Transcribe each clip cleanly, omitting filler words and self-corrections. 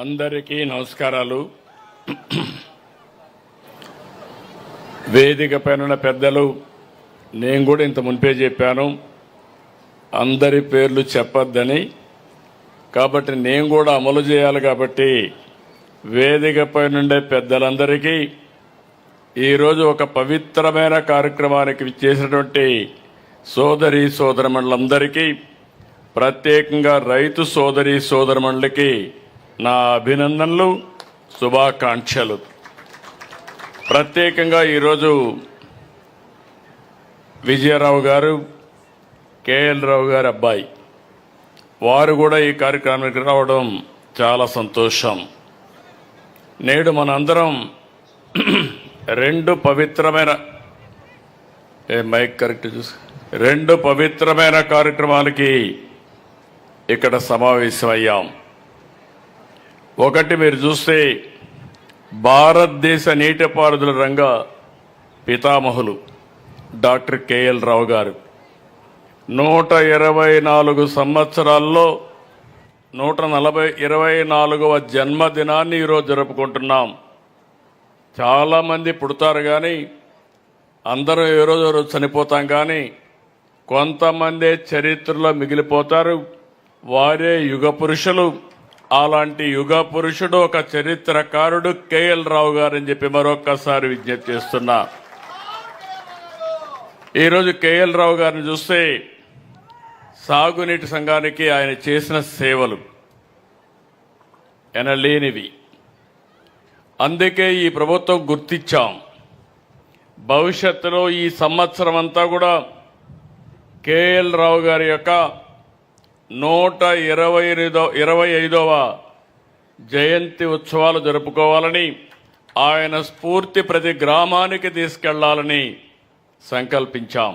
అందరికీ నమస్కారాలు. వేదిక పైన పెద్దలు, నేను కూడా ఇంత మునిపే చెప్పాను అందరి పేర్లు చెప్పొద్దని. కాబట్టి నేను కూడా అమలు చేయాలి. కాబట్టి వేదిక పైనుండే పెద్దలందరికీ ఈరోజు ఒక పవిత్రమైన కార్యక్రమానికి చేసినటువంటి సోదరి సోదరమణులందరికీ, ప్రత్యేకంగా రైతు సోదరి సోదరమణులకి నా అభినందనలు, శుభాకాంక్షలు. ప్రత్యేకంగా ఈరోజు విజయరావు గారు, కేఎల్ రావు గారి అబ్బాయి, వారు కూడా ఈ కార్యక్రమానికి రావడం చాలా సంతోషం. నేడు మనందరం రెండు పవిత్రమైన కార్యక్రమాలకి ఇక్కడ సమావేశమయ్యాం. ఒకటి, మీరు చూస్తే భారతదేశ నీటిపారుదల రంగ పితామహులు డాక్టర్ కేఎల్ రావు గారు 124 సంవత్సరాల్లో 124వ జన్మదినాన్ని ఈరోజు జరుపుకుంటున్నాం. చాలామంది పుడతారు కానీ అందరూ ఏ రోజు చనిపోతాం, కానీ కొంతమంది చరిత్రలో మిగిలిపోతారు. వారే యుగ పురుషులు. అలాంటి యుగ పురుషుడు, ఒక చరిత్రకారుడు కేఎల్ రావు గారు అని చెప్పి మరొక్కసారి విజ్ఞప్తి చేస్తున్నా. ఈరోజు కేఎల్ రావు గారిని చూస్తే సాగునీటి సంఘానికి ఆయన చేసిన సేవలు ఎనలేనివి. అందుకే ఈ ప్రభుత్వం గుర్తించాం. భవిష్యత్తులో ఈ సంవత్సరం అంతా కూడా కేఎల్ రావు గారి యొక్క 125వ జయంతి ఉత్సవాలు జరుపుకోవాలని, ఆయన స్ఫూర్తి ప్రతి గ్రామానికి తీసుకెళ్లాలని సంకల్పించాం.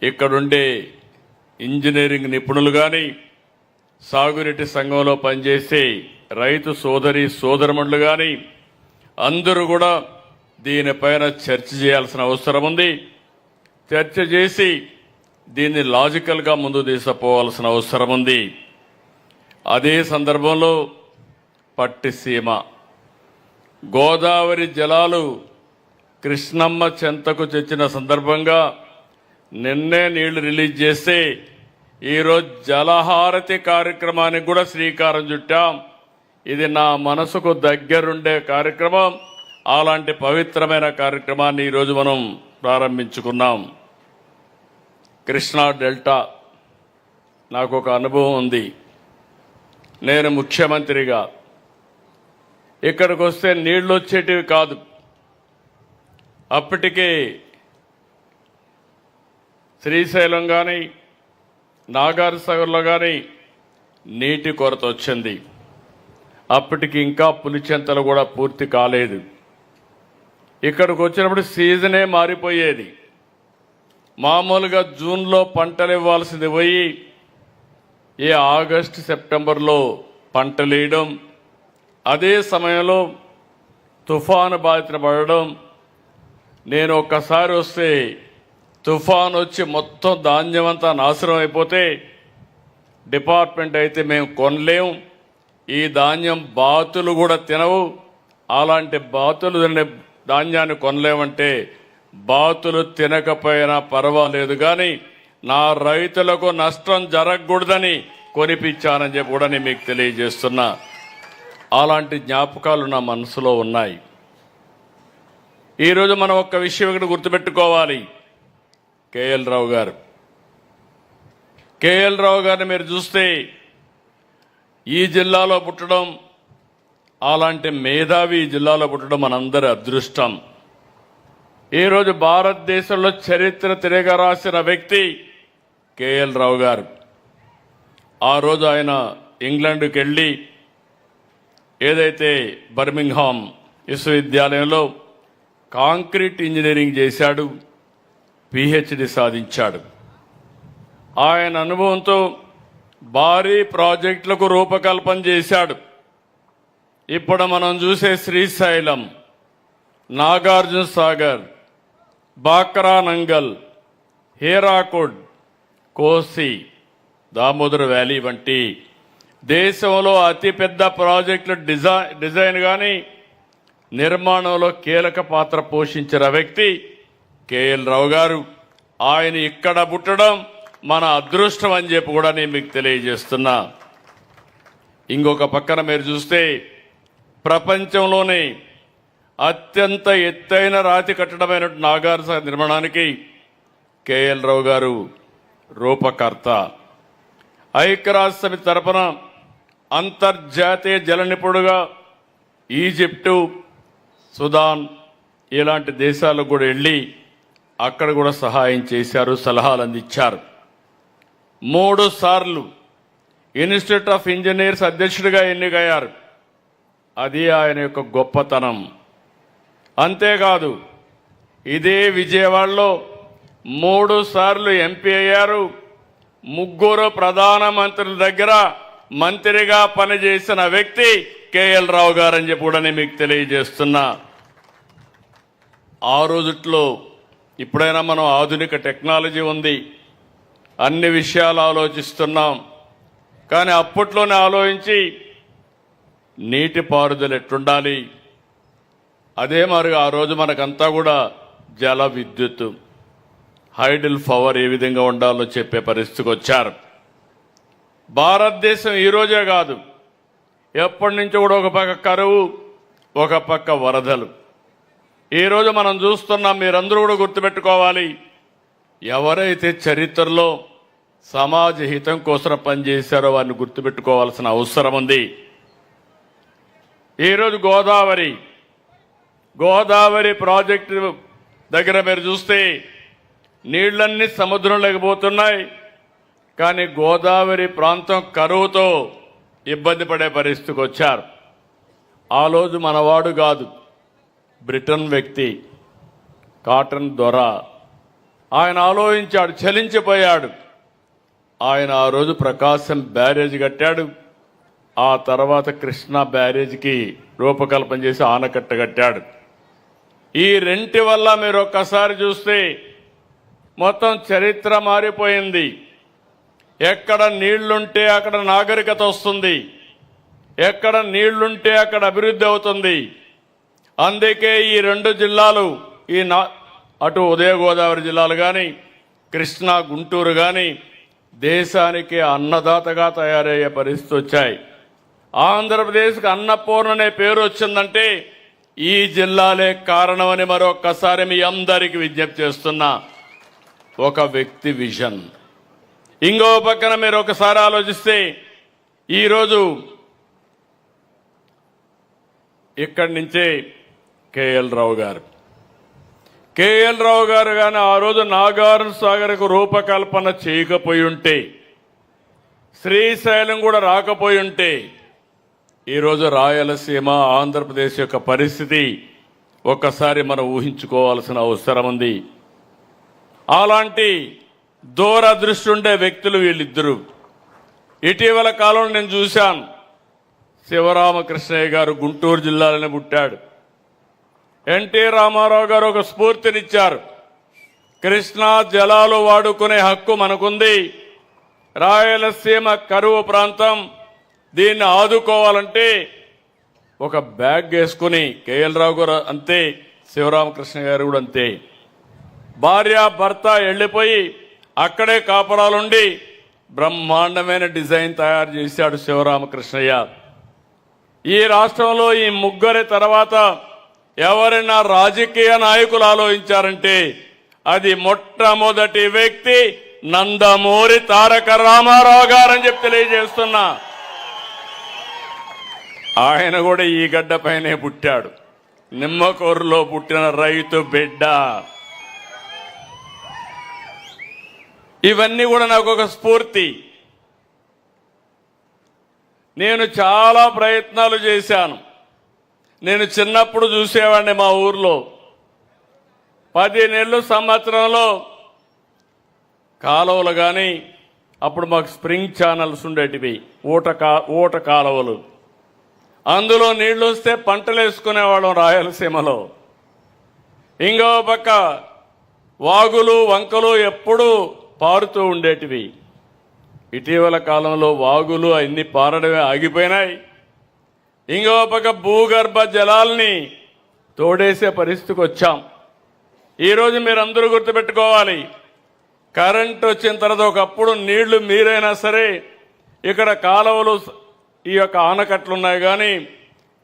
ఇక్కడుండే ఇంజనీరింగ్ నిపుణులు కానీ, సాగునీటి సంఘంలో పనిచేసే రైతు సోదరి సోదరమణులు కానీ అందరూ కూడా దీనిపైన చర్చ చేయాల్సిన అవసరం ఉంది. చర్చ చేసి దీన్ని లాజికల్గా ముందు తీసుకుపోవాల్సిన అవసరం ఉంది. అదే సందర్భంలో పట్టిసీమ గోదావరి జలాలు కృష్ణమ్మ చెంతకు తెచ్చిన సందర్భంగా నిన్నే నీళ్లు రిలీజ్ చేస్తే ఈరోజు జలహారతి కార్యక్రమానికి కూడా శ్రీకారం చుట్టాం. ఇది నా మనసుకు దగ్గరుండే కార్యక్రమం. అలాంటి పవిత్రమైన కార్యక్రమాన్ని ఈరోజు మనం ప్రారంభించుకున్నాం. కృష్ణా డెల్టా నాకు ఒక అనుభవం ఉంది. నేను ముఖ్యమంత్రిగా ఇక్కడికి వస్తే నీళ్లు వచ్చేటివి కాదు. అప్పటికే శ్రీశైలం కానీ నాగార్జునసాగర్లో కానీ నీటి కొరత వచ్చింది. అప్పటికి ఇంకా పులిచెంతలు కూడా పూర్తి కాలేదు. ఇక్కడికి వచ్చినప్పుడు సీజనే మారిపోయేది. మామూలుగా జూన్లో పంటలు ఇవ్వాల్సింది పోయి ఆగస్టు సెప్టెంబర్లో పంటలు వేయడం, అదే సమయంలో తుఫాను బాధిత పడడం. నేను ఒక్కసారి వస్తే తుఫాను వచ్చి మొత్తం ధాన్యం అంతా నాశనం అయిపోతే డిపార్ట్మెంట్ అయితే మేము కొనలేం, ఈ ధాన్యం బాతులు కూడా తినవు, అలాంటి బాతులు తినే ధాన్యాన్ని కొనలేమంటే బాతులు తినకపోయినా పర్వాలేదు కానీ నా రైతులకు నష్టం జరగకూడదని కొనిపించానని చెప్పి కూడా నేను మీకు తెలియజేస్తున్నా. అలాంటి జ్ఞాపకాలు నా మనసులో ఉన్నాయి. ఈరోజు మనం ఒక్క విషయం ఇక్కడ గుర్తుపెట్టుకోవాలి. కేఎల్ రావు గారిని మీరు చూస్తే ఈ జిల్లాలో పుట్టడం, అలాంటి మేధావి ఈ జిల్లాలో పుట్టడం మనందరి అదృష్టం. ఈరోజు భారతదేశంలో చరిత్ర తిరగరాసిన వ్యక్తి కేఎల్ రావు గారు. ఆ రోజు ఆయన ఇంగ్లాండ్కి వెళ్ళి ఏదైతే బర్మింగ్హామ్ విశ్వవిద్యాలయంలో కాంక్రీట్ ఇంజనీరింగ్ చేశాడు, పిహెచ్డి సాధించాడు. ఆయన అనుభవంతో భారీ ప్రాజెక్టులకు రూపకల్పన చేశాడు. ఇప్పుడు మనం చూసే శ్రీశైలం, నాగార్జునసాగర్, బాక్రా నంగల్, హీరాకుడ్, కోసి, దామోదర్ వ్యాలీ వంటి దేశంలో అతిపెద్ద ప్రాజెక్టుల డిజైన్ కానీ నిర్మాణంలో కీలక పాత్ర పోషించిన వ్యక్తి కేఎల్ రావు గారు. ఆయన ఇక్కడ పుట్టడం మన అదృష్టం అని చెప్పి కూడా నేను మీకు తెలియజేస్తున్నా. ఇంకొక పక్కన మీరు చూస్తే ప్రపంచంలోనే అత్యంత ఎత్తైన రాతి కట్టడమైన నాగార్జున నిర్మాణానికి కేఎల్ రావు గారు రూపకర్త. ఐక్యరాజ్య సమితి తరపున అంతర్జాతీయ జల నిపుణుడుగా ఈజిప్టు, సుదాన్ ఇలాంటి దేశాలకు కూడా వెళ్ళి అక్కడ కూడా సహాయం చేశారు, సలహాలు అందించారు. 3 సార్లు ఇన్స్టిట్యూట్ ఆఫ్ ఇంజనీర్స్ అధ్యక్షుడిగా ఎన్నికయ్యారు. అది ఆయన యొక్క గొప్పతనం. అంతేకాదు ఇదే విజయవాడలో 3 సార్లు ఎంపీ అయ్యారు. 3 ప్రధానమంత్రుల దగ్గర మంత్రిగా పనిచేసిన వ్యక్తి కేఎల్ రావు గారు అని చెప్పి కూడా నేను మీకు తెలియజేస్తున్నా. ఆ రోజుట్లో ఇప్పుడైనా మనం ఆధునిక టెక్నాలజీ ఉంది, అన్ని విషయాలు ఆలోచిస్తున్నాం. కానీ అప్పట్లోనే ఆలోచించి నీటిపారుదల ఎట్లుండాలి, అదే మరి ఆ రోజు మనకంతా కూడా జల విద్యుత్, హైడల్ పవర్ ఏ విధంగా ఉండాలో చెప్పే పరిస్థితికి వచ్చారు. భారతదేశం ఈరోజే కాదు, ఎప్పటి నుంచో కూడా ఒక పక్క కరువు, ఒక పక్క వరదలు. ఈరోజు మనం చూస్తున్నాం. మీరందరూ కూడా గుర్తుపెట్టుకోవాలి, ఎవరైతే చరిత్రలో సమాజ హితం కోసం పనిచేశారో వారిని గుర్తుపెట్టుకోవాల్సిన అవసరం ఉంది. ఈరోజు గోదావరి ప్రాజెక్టు దగ్గర మీరు చూస్తే నీళ్లన్నీ సముద్రంలోకి పోతున్నాయి. కానీ గోదావరి ప్రాంతం కరువుతో ఇబ్బంది పడే పరిస్థితికి వచ్చారు. ఆ రోజు మనవాడు కాదు, బ్రిటన్ వ్యక్తి కాటన్ దొర, ఆయన ఆలోచించాడు, చలించిపోయాడు. ఆయన ఆ రోజు ప్రకాశం బ్యారేజ్ కట్టాడు. ఆ తర్వాత కృష్ణా బ్యారేజ్కి రూపకల్పన చేసి ఆనకట్ట కట్టాడు. ఈ రెంటి వల్ల మీరు ఒక్కసారి చూస్తే మొత్తం చరిత్ర మారిపోయింది. ఎక్కడ నీళ్లుంటే అక్కడ నాగరికత వస్తుంది, ఎక్కడ నీళ్లుంటే అక్కడ అభివృద్ధి అవుతుంది. అందుకే ఈ 2 జిల్లాలు, అటు ఉదయ గోదావరి జిల్లాలు కానీ కృష్ణా గుంటూరు కానీ దేశానికి అన్నదాతగా తయారయ్యే పరిస్థితి వచ్చాయి. ఆంధ్రప్రదేశ్కి అన్నపూర్ణ అనే పేరు వచ్చిందంటే ఈ జిల్లాలే కారణమని మరొక్కసారి మీ అందరికీ విజ్ఞప్తి చేస్తున్నా. ఒక వ్యక్తి విజన్. ఇంకో పక్కన మీరు ఒకసారి ఆలోచిస్తే ఈరోజు ఇక్కడి నుంచే కేఎల్ రావు గారు కానీ ఆ రోజు నాగార్జున సాగర్కు రూపకల్పన చేయకపోయి ఉంటే, శ్రీశైలం కూడా రాకపోయి ఉంటే ఈరోజు రాయలసీమ, ఆంధ్రప్రదేశ్ యొక్క పరిస్థితి ఒక్కసారి మనం ఊహించుకోవాల్సిన అవసరం ఉంది. అలాంటి దూరదృష్టి ఉండే వ్యక్తులు వీళ్ళిద్దరూ. ఇటీవల కాలంలో నేను చూశాను, శివరామకృష్ణయ్య గారు గుంటూరు జిల్లాలోనే పుట్టాడు. ఎన్టీ రామారావు గారు ఒక స్ఫూర్తినిచ్చారు. కృష్ణా జలాలు వాడుకునే హక్కు మనకుంది, రాయలసీమ కరువు ప్రాంతం, దీన్ని ఆదుకోవాలంటే ఒక బ్యాగ్ వేసుకుని కేఎల్ రావు గారు అంతే, శివరామకృష్ణ గారు కూడా అంతే, భార్య భర్త వెళ్ళిపోయి అక్కడే కాపురాలుండి బ్రహ్మాండమైన డిజైన్ తయారు చేశాడు శివరామకృష్ణయ్య. ఈ రాష్ట్రంలో ఈ ముగ్గురి తర్వాత ఎవరైనా రాజకీయ నాయకులు ఆలోచించారంటే అది మొట్టమొదటి వ్యక్తి నందమూరి తారక రామారావు గారని చెప్పి తెలియజేస్తున్నా. ఆయన కూడా ఈ గడ్డపైనే పుట్టాడు, నిమ్మకూరులో పుట్టిన రైతు బిడ్డ. ఇవన్నీ కూడా నాకు ఒక స్ఫూర్తి. నేను చాలా ప్రయత్నాలు చేశాను. నేను చిన్నప్పుడు చూసేవాడిని మా ఊర్లో 10 నెలలు సంవత్సరంలో కాలువలు కానీ, అప్పుడు మాకు స్ప్రింగ్ ఛానల్స్ ఉండేటివి, ఊట కాలువలు, అందులో నీళ్లు వస్తే పంటలు వేసుకునేవాళ్ళం రాయలసీమలో. ఇంకో పక్క వాగులు వంకలు ఎప్పుడూ పారుతూ ఉండేటివి. ఇటీవల కాలంలో వాగులు అన్ని పారడమే ఆగిపోయినాయి. ఇంకో పక్క భూగర్భ జలాల్ని తోడేసే పరిస్థితికి వచ్చాం. ఈరోజు మీరందరూ గుర్తుపెట్టుకోవాలి, కరెంట్ వచ్చిన తర్వాత ఒకప్పుడు నీళ్లు మీరైనా సరే ఇక్కడ కాలువలు ఈ యొక్క ఆనకట్లు ఉన్నాయి, కానీ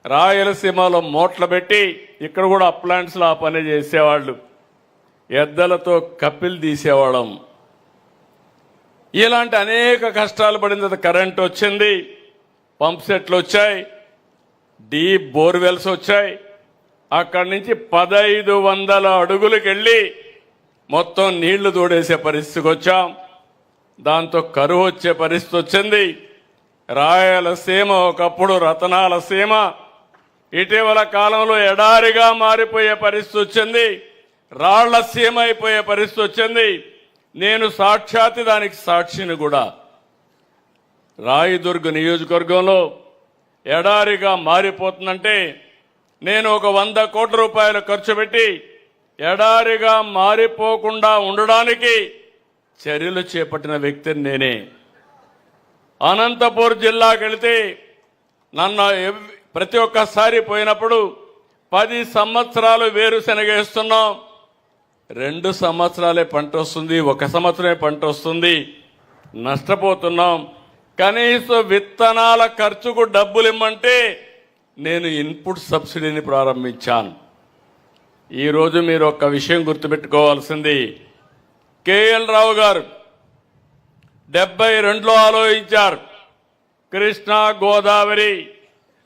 రాయలసీమలో మోట్లు పెట్టి ఇక్కడ కూడా అప్లాంట్స్లో ఆ పని చేసేవాళ్ళు. ఎద్దలతో కప్పిలు తీసేవాళ్ళం. ఇలాంటి అనేక కష్టాలు పడిన తర్వాత కరెంట్ వచ్చింది, పంప్ సెట్లు వచ్చాయి, డీప్ బోర్వెల్స్ వచ్చాయి. అక్కడి నుంచి 1500 అడుగులకు వెళ్ళి మొత్తం నీళ్లు తోడేసే పరిస్థితికి వచ్చాం. దాంతో కరువు వచ్చే పరిస్థితి వచ్చింది. రాయలసీమ ఒకప్పుడు రతనాల సీమ ఇటీవల కాలంలో ఎడారిగా మారిపోయే పరిస్థితి వచ్చింది. రాళ్ల సీమ అయిపోయే పరిస్థితి వచ్చింది. నేను సాక్షాత్ దానికి సాక్షిని కూడా. రాయదుర్గ్ నియోజకవర్గంలో ఎడారిగా మారిపోతుందంటే నేను ఒక 100 కోట్ల రూపాయలు ఖర్చు పెట్టి ఎడారిగా మారిపోకుండా ఉండడానికి చర్యలు చేపట్టిన వ్యక్తిని నేనే. అనంతపూర్ జిల్లాకి వెళితే నన్ను ప్రతి ఒక్కసారి పోయినప్పుడు 10 సంవత్సరాలు వేరుశనగ వేస్తున్నాం, 2 సంవత్సరాలే పంట వస్తుంది, 1 సంవత్సరమే పంట వస్తుంది, నష్టపోతున్నాం. కనీసం విత్తనాల ఖర్చుకు డబ్బులు ఇమ్మంటే నేను ఇన్పుట్ సబ్సిడీని ప్రారంభించాను. ఈరోజు మీరు ఒక్క విషయం గుర్తుపెట్టుకోవాల్సింది, కేఎల్ రావు గారు 72లో ఆలోచించారు కృష్ణా గోదావరి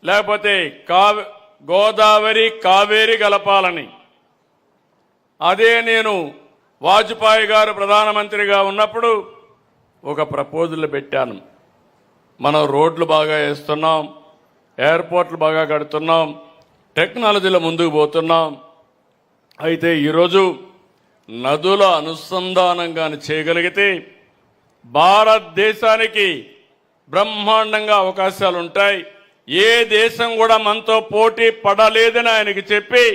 లేకపోతే గోదావరి కావేరి కలపాలని. అదే నేను వాజ్పేయి గారు ప్రధానమంత్రిగా ఉన్నప్పుడు ఒక ప్రపోజల్ పెట్టాను. మనం రోడ్లు బాగా వేస్తున్నాం, ఎయిర్పోర్ట్లు బాగా కడుతున్నాం, టెక్నాలజీలో ముందుకు పోతున్నాం. అయితే ఈరోజు నదుల అనుసంధానంగా చేయగలిగితే భారతదేశానికి బ్రహ్మాండంగా అవకాశాలు ఉంటాయి. ఏ దేశం కూడా మనతో పోటీ పడలేదని ఆయనకి చెప్పి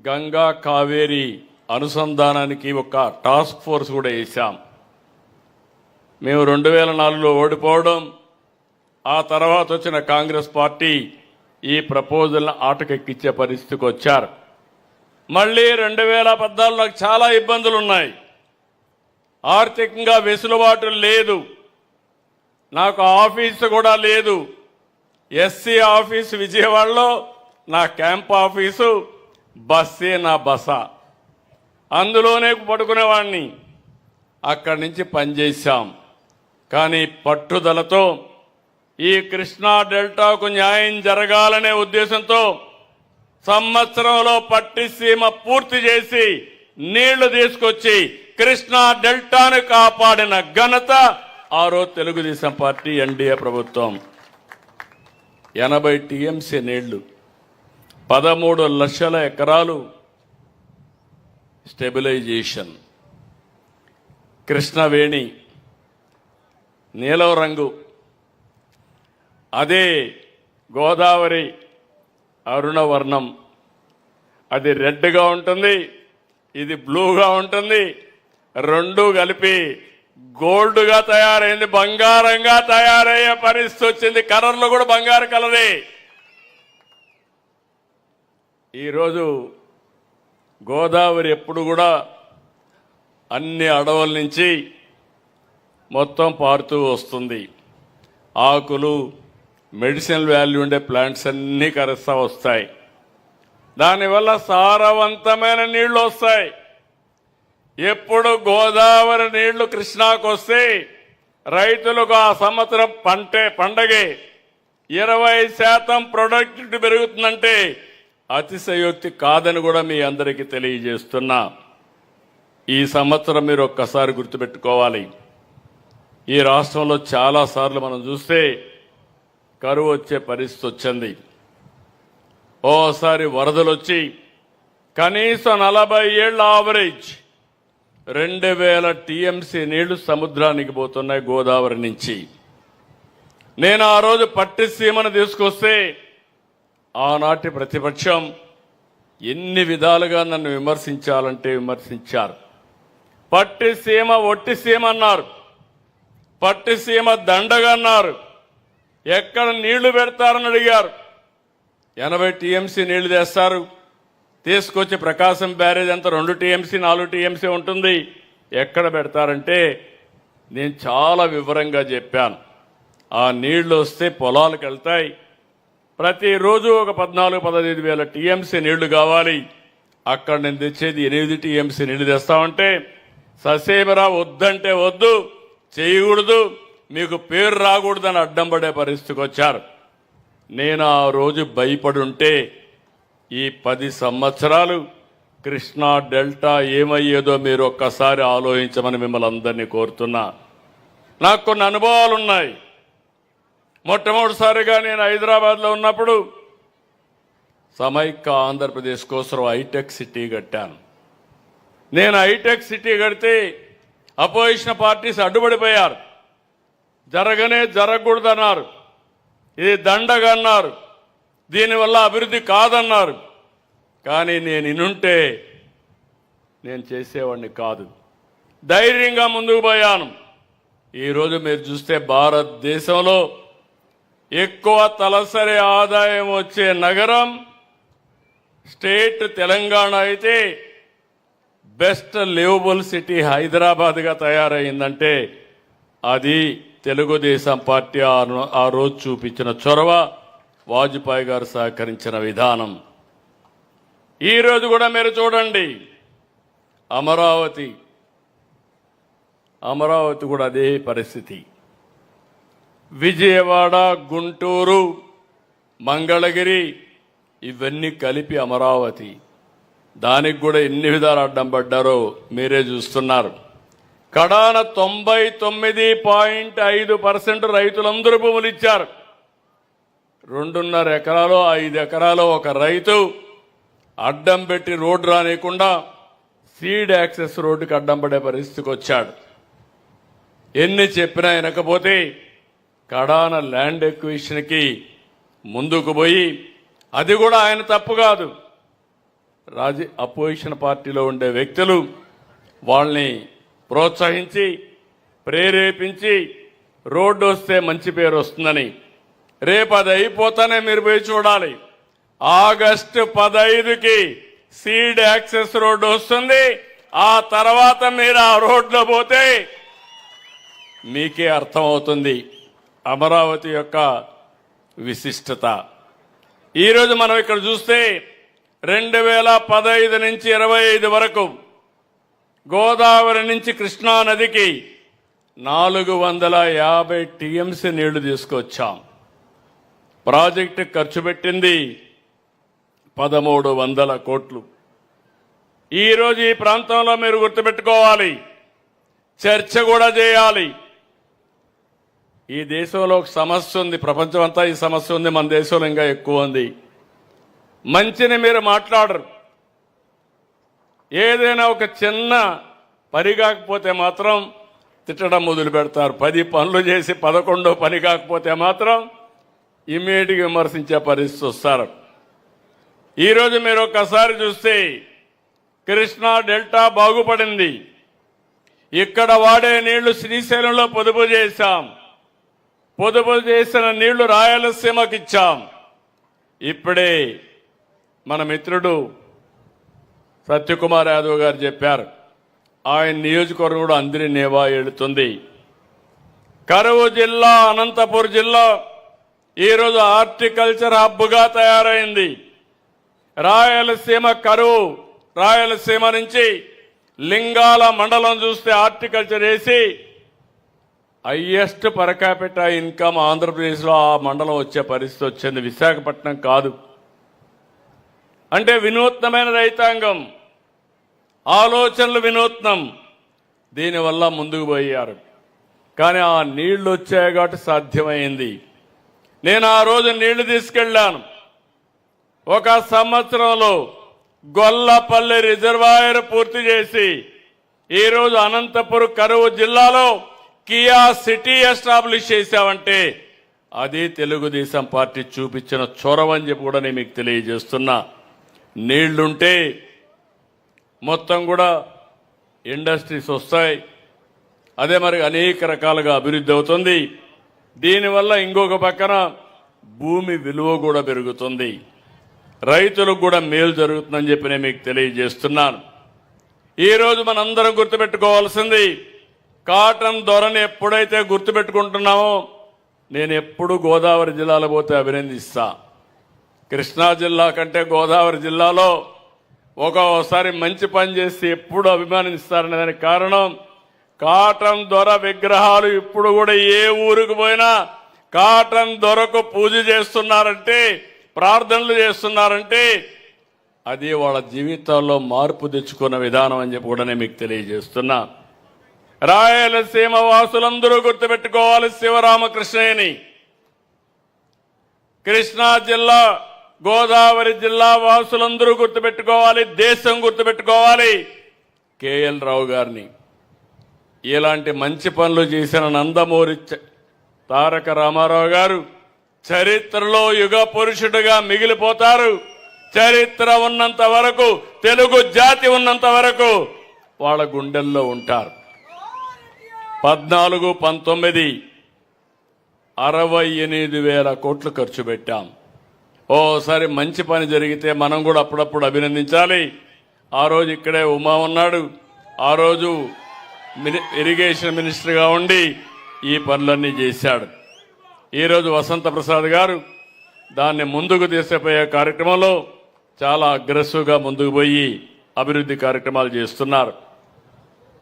గంగా కావేరి అనుసంధానానికి ఒక టాస్క్ ఫోర్స్ కూడా వేశాం. మేము 2004లో ఓడిపోవడం, ఆ తర్వాత వచ్చిన కాంగ్రెస్ పార్టీ ఈ ప్రపోజల్ని ఆటకెక్కించే పరిస్థితికి వచ్చారు. మళ్ళీ 2014లో చాలా ఇబ్బందులు ఉన్నాయి. ఆర్థికంగా వెసులుబాటు లేదు, నాకు ఆఫీసు కూడా లేదు. ఎస్సీ ఆఫీసు విజయవాడలో నా క్యాంప్ ఆఫీసు, బస్సే నా బస, అందులోనే పడుకునేవాడిని. అక్కడి నుంచి పనిచేశాం. కానీ పట్టుదలతో ఈ కృష్ణా డెల్టాకు న్యాయం జరగాలనే ఉద్దేశంతో సంవత్సరంలో పట్టిసీమ పూర్తి చేసి నీళ్లు తీసుకొచ్చి కృష్ణా డెల్టాను కాపాడిన ఘనత ఆ రోజు తెలుగుదేశం పార్టీ ఎన్డీఏ ప్రభుత్వం. 80 టీఎంసీ నీళ్లు, 13 లక్షల ఎకరాలు స్టెబిలైజేషన్. కృష్ణవేణి నీలం రంగు, అదే గోదావరి అరుణవర్ణం. అది రెడ్గా ఉంటుంది, ఇది బ్లూగా ఉంటుంది. 2 కలిపి గోల్డ్గా తయారైంది, బంగారంగా తయారయ్యే పరిస్థితి వచ్చింది. కలర్లో కూడా బంగారు కలరే. ఈరోజు గోదావరి ఎప్పుడు కూడా అన్ని అడవుల నుంచి మొత్తం పారుతూ వస్తుంది. ఆకులు, మెడిసినల్ వాల్యూ ఉండే ప్లాంట్స్ అన్నీ కరుస్తూ వస్తాయి. దానివల్ల సారవంతమైన నీళ్లు వస్తాయి. ఎప్పుడు గోదావరి నీళ్లు కృష్ణాకు వస్తే రైతులకు ఆ సంవత్సరం పండగే 20% ప్రొడక్టివిటీ పెరుగుతుందంటే అతిశయోక్తి కాదని కూడా మీ అందరికీ తెలియజేస్తున్నా. ఈ సంవత్సరం మీరు ఒక్కసారి గుర్తుపెట్టుకోవాలి, ఈ రాష్ట్రంలో చాలాసార్లు మనం చూస్తే కరువు వచ్చే పరిస్థితి వచ్చింది. ఓసారి వరదలు వచ్చి కనీసం 40 ఏళ్ల ఆవరేజ్ 2000 టీఎంసీ నీళ్లు సముద్రానికి పోతున్నాయి గోదావరి నుంచి. నేను ఆ రోజు పట్టిసీమను తీసుకొస్తే ఆనాటి ప్రతిపక్షం ఎన్ని విధాలుగా నన్ను విమర్శించాలంటే విమర్శించారు. పట్టిసీమ ఒట్టిసీమ అన్నారు. పట్టిసీమ దండగా అన్నారు. ఎక్కడ నీళ్లు పెడతారని అడిగారు. 80 టీఎంసీ నీళ్లు తెస్తారు, తీసుకొచ్చి ప్రకాశం బ్యారేజ్ అంతా 2 టీఎంసీ 4 టీఎంసీ ఉంటుంది. ఎక్కడ పెడతారంటే నేను చాలా వివరంగా చెప్పాను. ఆ నీళ్లు వస్తే పొలాలకు వెళ్తాయి. ప్రతిరోజు ఒక 14-15 వేల టీఎంసీ నీళ్లు కావాలి. అక్కడ నేను తెచ్చేది 8 టీఎంసీ నీళ్లు తెస్తామంటే ససేమిరా వద్దంటే వద్దు, చేయకూడదు, మీకు పేరు రాకూడదని అడ్డం పడే పరిస్థితికి వచ్చారు. నేను ఆ రోజు భయపడి ఉంటే ఈ 10 సంవత్సరాలు కృష్ణా డెల్టా ఏమయ్యేదో మీరు ఒక్కసారి ఆలోచించమని మిమ్మల్ని అందరినీ కోరుతున్నా. నాకు కొన్ని అనుభవాలు ఉన్నాయి. మొట్టమొదటిసారిగా నేను హైదరాబాద్లో ఉన్నప్పుడు సమైక్య ఆంధ్రప్రదేశ్ కోసం హైటెక్ సిటీ కట్టాను. నేను హైటెక్ సిటీ కడితే అపోజిషన్ పార్టీస్ అడ్డుపడిపోయారు. జరగకూడదన్నారు. ఇది దండగా అన్నారు. దీనివల్ల అభివృద్ధి కాదన్నారు. కానీ నేను ఇనుంటే నేను చేసేవాడిని కాదు. ధైర్యంగా ముందుకు పోయాను. ఈరోజు మీరు చూస్తే భారతదేశంలో ఎక్కువ తలసరి ఆదాయం వచ్చే నగరం స్టేట్ తెలంగాణ అయితే బెస్ట్ లివబుల్ సిటీ హైదరాబాద్గా తయారైందంటే అది తెలుగుదేశం పార్టీ ఆ రోజు చూపించిన చొరవ, వాజ్పేయి గారు సహకరించిన విధానం. ఈరోజు కూడా మీరు చూడండి, అమరావతి కూడా అదే పరిస్థితి. విజయవాడ, గుంటూరు, మంగళగిరి ఇవన్నీ కలిపి అమరావతి. దానికి కూడా ఎన్ని విధాలు అడ్డం పడ్డారో మీరే చూస్తున్నారు. కడాన 99.5% రైతులందరూ భూములు ఇచ్చారు. 2.5 ఎకరాలు 5 ఎకరాలు ఒక రైతు అడ్డం పెట్టి రోడ్డు రానియకుండా సీడ్ యాక్సెస్ రోడ్డుకి అడ్డం పడే పరిస్థితికి వచ్చాడు. ఎన్ని చెప్పినా వినకపోతే కడాన ల్యాండ్ ఎక్విజిషన్కి ముందుకు పోయి, అది కూడా ఆయన తప్పు కాదు, అపోజిషన్ పార్టీలో ఉండే వ్యక్తులు వాళ్ళని ప్రోత్సహించి ప్రేరేపించి రోడ్డు వస్తే మంచి పేరు వస్తుందని. రేపు అది అయిపోతానే మీరు పోయి చూడాలి. ఆగస్టు 15కి సీడ్ యాక్సెస్ రోడ్డు వస్తుంది. ఆ తర్వాత మీరు ఆ రోడ్లో పోతే మీకే అర్థమవుతుంది అమరావతి యొక్క విశిష్టత. ఈరోజు మనం ఇక్కడ చూస్తే 2015 నుంచి 25 వరకు గోదావరి నుంచి కృష్ణా నదికి 450 టీఎంసీ నీళ్లు తీసుకొచ్చాం. ప్రాజెక్టు ఖర్చు పెట్టింది 1300 కోట్లు. ఈరోజు ఈ ప్రాంతంలో మీరు గుర్తుపెట్టుకోవాలి, చర్చ కూడా చేయాలి. ఈ దేశంలో ఒక సమస్య ఉంది, ప్రపంచం అంతా ఈ సమస్య ఉంది, మన దేశంలో ఇంకా ఎక్కువ ఉంది. మంచిని మీరు మాట్లాడరు. ఏదైనా ఒక చిన్న పని కాకపోతే మాత్రం తిట్టడం మొదలు పెడతారు. 10 పనులు చేసి 11వ పని కాకపోతే మాత్రం ఇమ్మీడియట్గా విమర్శించే పరిస్థితి వస్తారు. ఈరోజు మీరు ఒక్కసారి చూస్తే కృష్ణా డెల్టా బాగుపడింది. ఇక్కడ వాడే నీళ్లు శ్రీశైలంలో పొదుపు చేశాం. పొదుపు చేసిన నీళ్లు రాయలసీమకి ఇచ్చాం. ఇప్పుడే మన మిత్రుడు సత్యకుమార్ యాదవ్ గారు చెప్పారు, ఆయన నియోజకవర్గం కూడా అందరి నేవా వెళుతుంది. కరువు జిల్లా అనంతపురం జిల్లా ఈరోజు హార్టికల్చర్ హబ్గా తయారైంది. రాయలసీమ కరువు, రాయలసీమ నుంచి లింగాల మండలం చూస్తే హార్టికల్చర్ వేసి హైయెస్ట్ పర్ క్యాపిటా ఇన్కమ్ ఆంధ్రప్రదేశ్లో ఆ మండలం వచ్చే పరిస్థితి వచ్చింది. విశాఖపట్నం కాదు. అంటే వినూత్నమైన రైతాంగం, ఆలోచనలు వినూత్నం. దీనివల్ల ముందుకు పోయారు. కానీ ఆ నీళ్లు వచ్చాయి కాబట్టి సాధ్యమైంది. నేను ఆ రోజు నీళ్లు తీసుకెళ్లాను. 1 సంవత్సరంలో గొల్లపల్లి రిజర్వాయర్ పూర్తి చేసి ఈరోజు అనంతపురం కరువు జిల్లాలో కియా సిటీ ఎస్టాబ్లిష్ చేశామంటే అది తెలుగుదేశం పార్టీ చూపించిన చొరవని చెప్పి కూడా నేను మీకు తెలియజేస్తున్నా. నీళ్లుంటే మొత్తం కూడా ఇండస్ట్రీస్ వస్తాయి, అదే మరి అనేక రకాలుగా అభివృద్ధి అవుతుంది. దీనివల్ల ఇంకొక పక్కన భూమి విలువ కూడా పెరుగుతుంది, రైతులకు కూడా మేలు జరుగుతుందని చెప్పి నేను మీకు తెలియజేస్తున్నాను. ఈరోజు మనందరం గుర్తుపెట్టుకోవాల్సింది, కాటన్ ధరని ఎప్పుడైతే గుర్తుపెట్టుకుంటున్నామో, నేను ఎప్పుడు గోదావరి జిల్లాలో పోతే అభినందిస్తా. కృష్ణా జిల్లా కంటే గోదావరి జిల్లాలో ఒక్కోసారి మంచి పని చేసి ఎప్పుడు అభిమానిస్తారనే దానికి కారణం, కాటన్ దొర విగ్రహాలు ఇప్పుడు కూడా ఏ ఊరికి పోయినా కాటన్ దొరకు పూజ చేస్తున్నారంటే, ప్రార్థనలు చేస్తున్నారంటే అది వాళ్ళ జీవితాల్లో మార్పు తెచ్చుకున్న విధానం అని చెప్పి కూడా నేను మీకు తెలియజేస్తున్నా. రాయలసీమ వాసులందరూ గుర్తుపెట్టుకోవాలి, శివరామకృష్ణయ్యని. కృష్ణా జిల్లా, గోదావరి జిల్లా వాసులందరూ గుర్తుపెట్టుకోవాలి, దేశం గుర్తుపెట్టుకోవాలి కేఎల్ రావు గారిని. ఇలాంటి మంచి పనులు చేసిన నందమూరి తారక రామారావు గారు చరిత్రలో యుగ పురుషుడిగా మిగిలిపోతారు. చరిత్ర ఉన్నంత వరకు, తెలుగు జాతి ఉన్నంత వరకు వాళ్ళ గుండెల్లో ఉంటారు. 14, 19 68,000 కోట్లు ఖర్చు పెట్టాం. ఓసారి మంచి పని జరిగితే మనం కూడా అప్పుడప్పుడు అభినందించాలి. ఆ రోజు ఇక్కడే ఉమా ఉన్నాడు, ఆ రోజు ఇరిగేషన్ మినిస్టర్గా ఉండి ఈ పనులన్నీ చేశాడు. ఈరోజు వసంత ప్రసాద్ గారు దాన్ని ముందుకు తీసుకుపోయే కార్యక్రమంలో చాలా అగ్రెసివ్గా ముందుకు పోయి అభివృద్ధి కార్యక్రమాలు చేస్తున్నారు.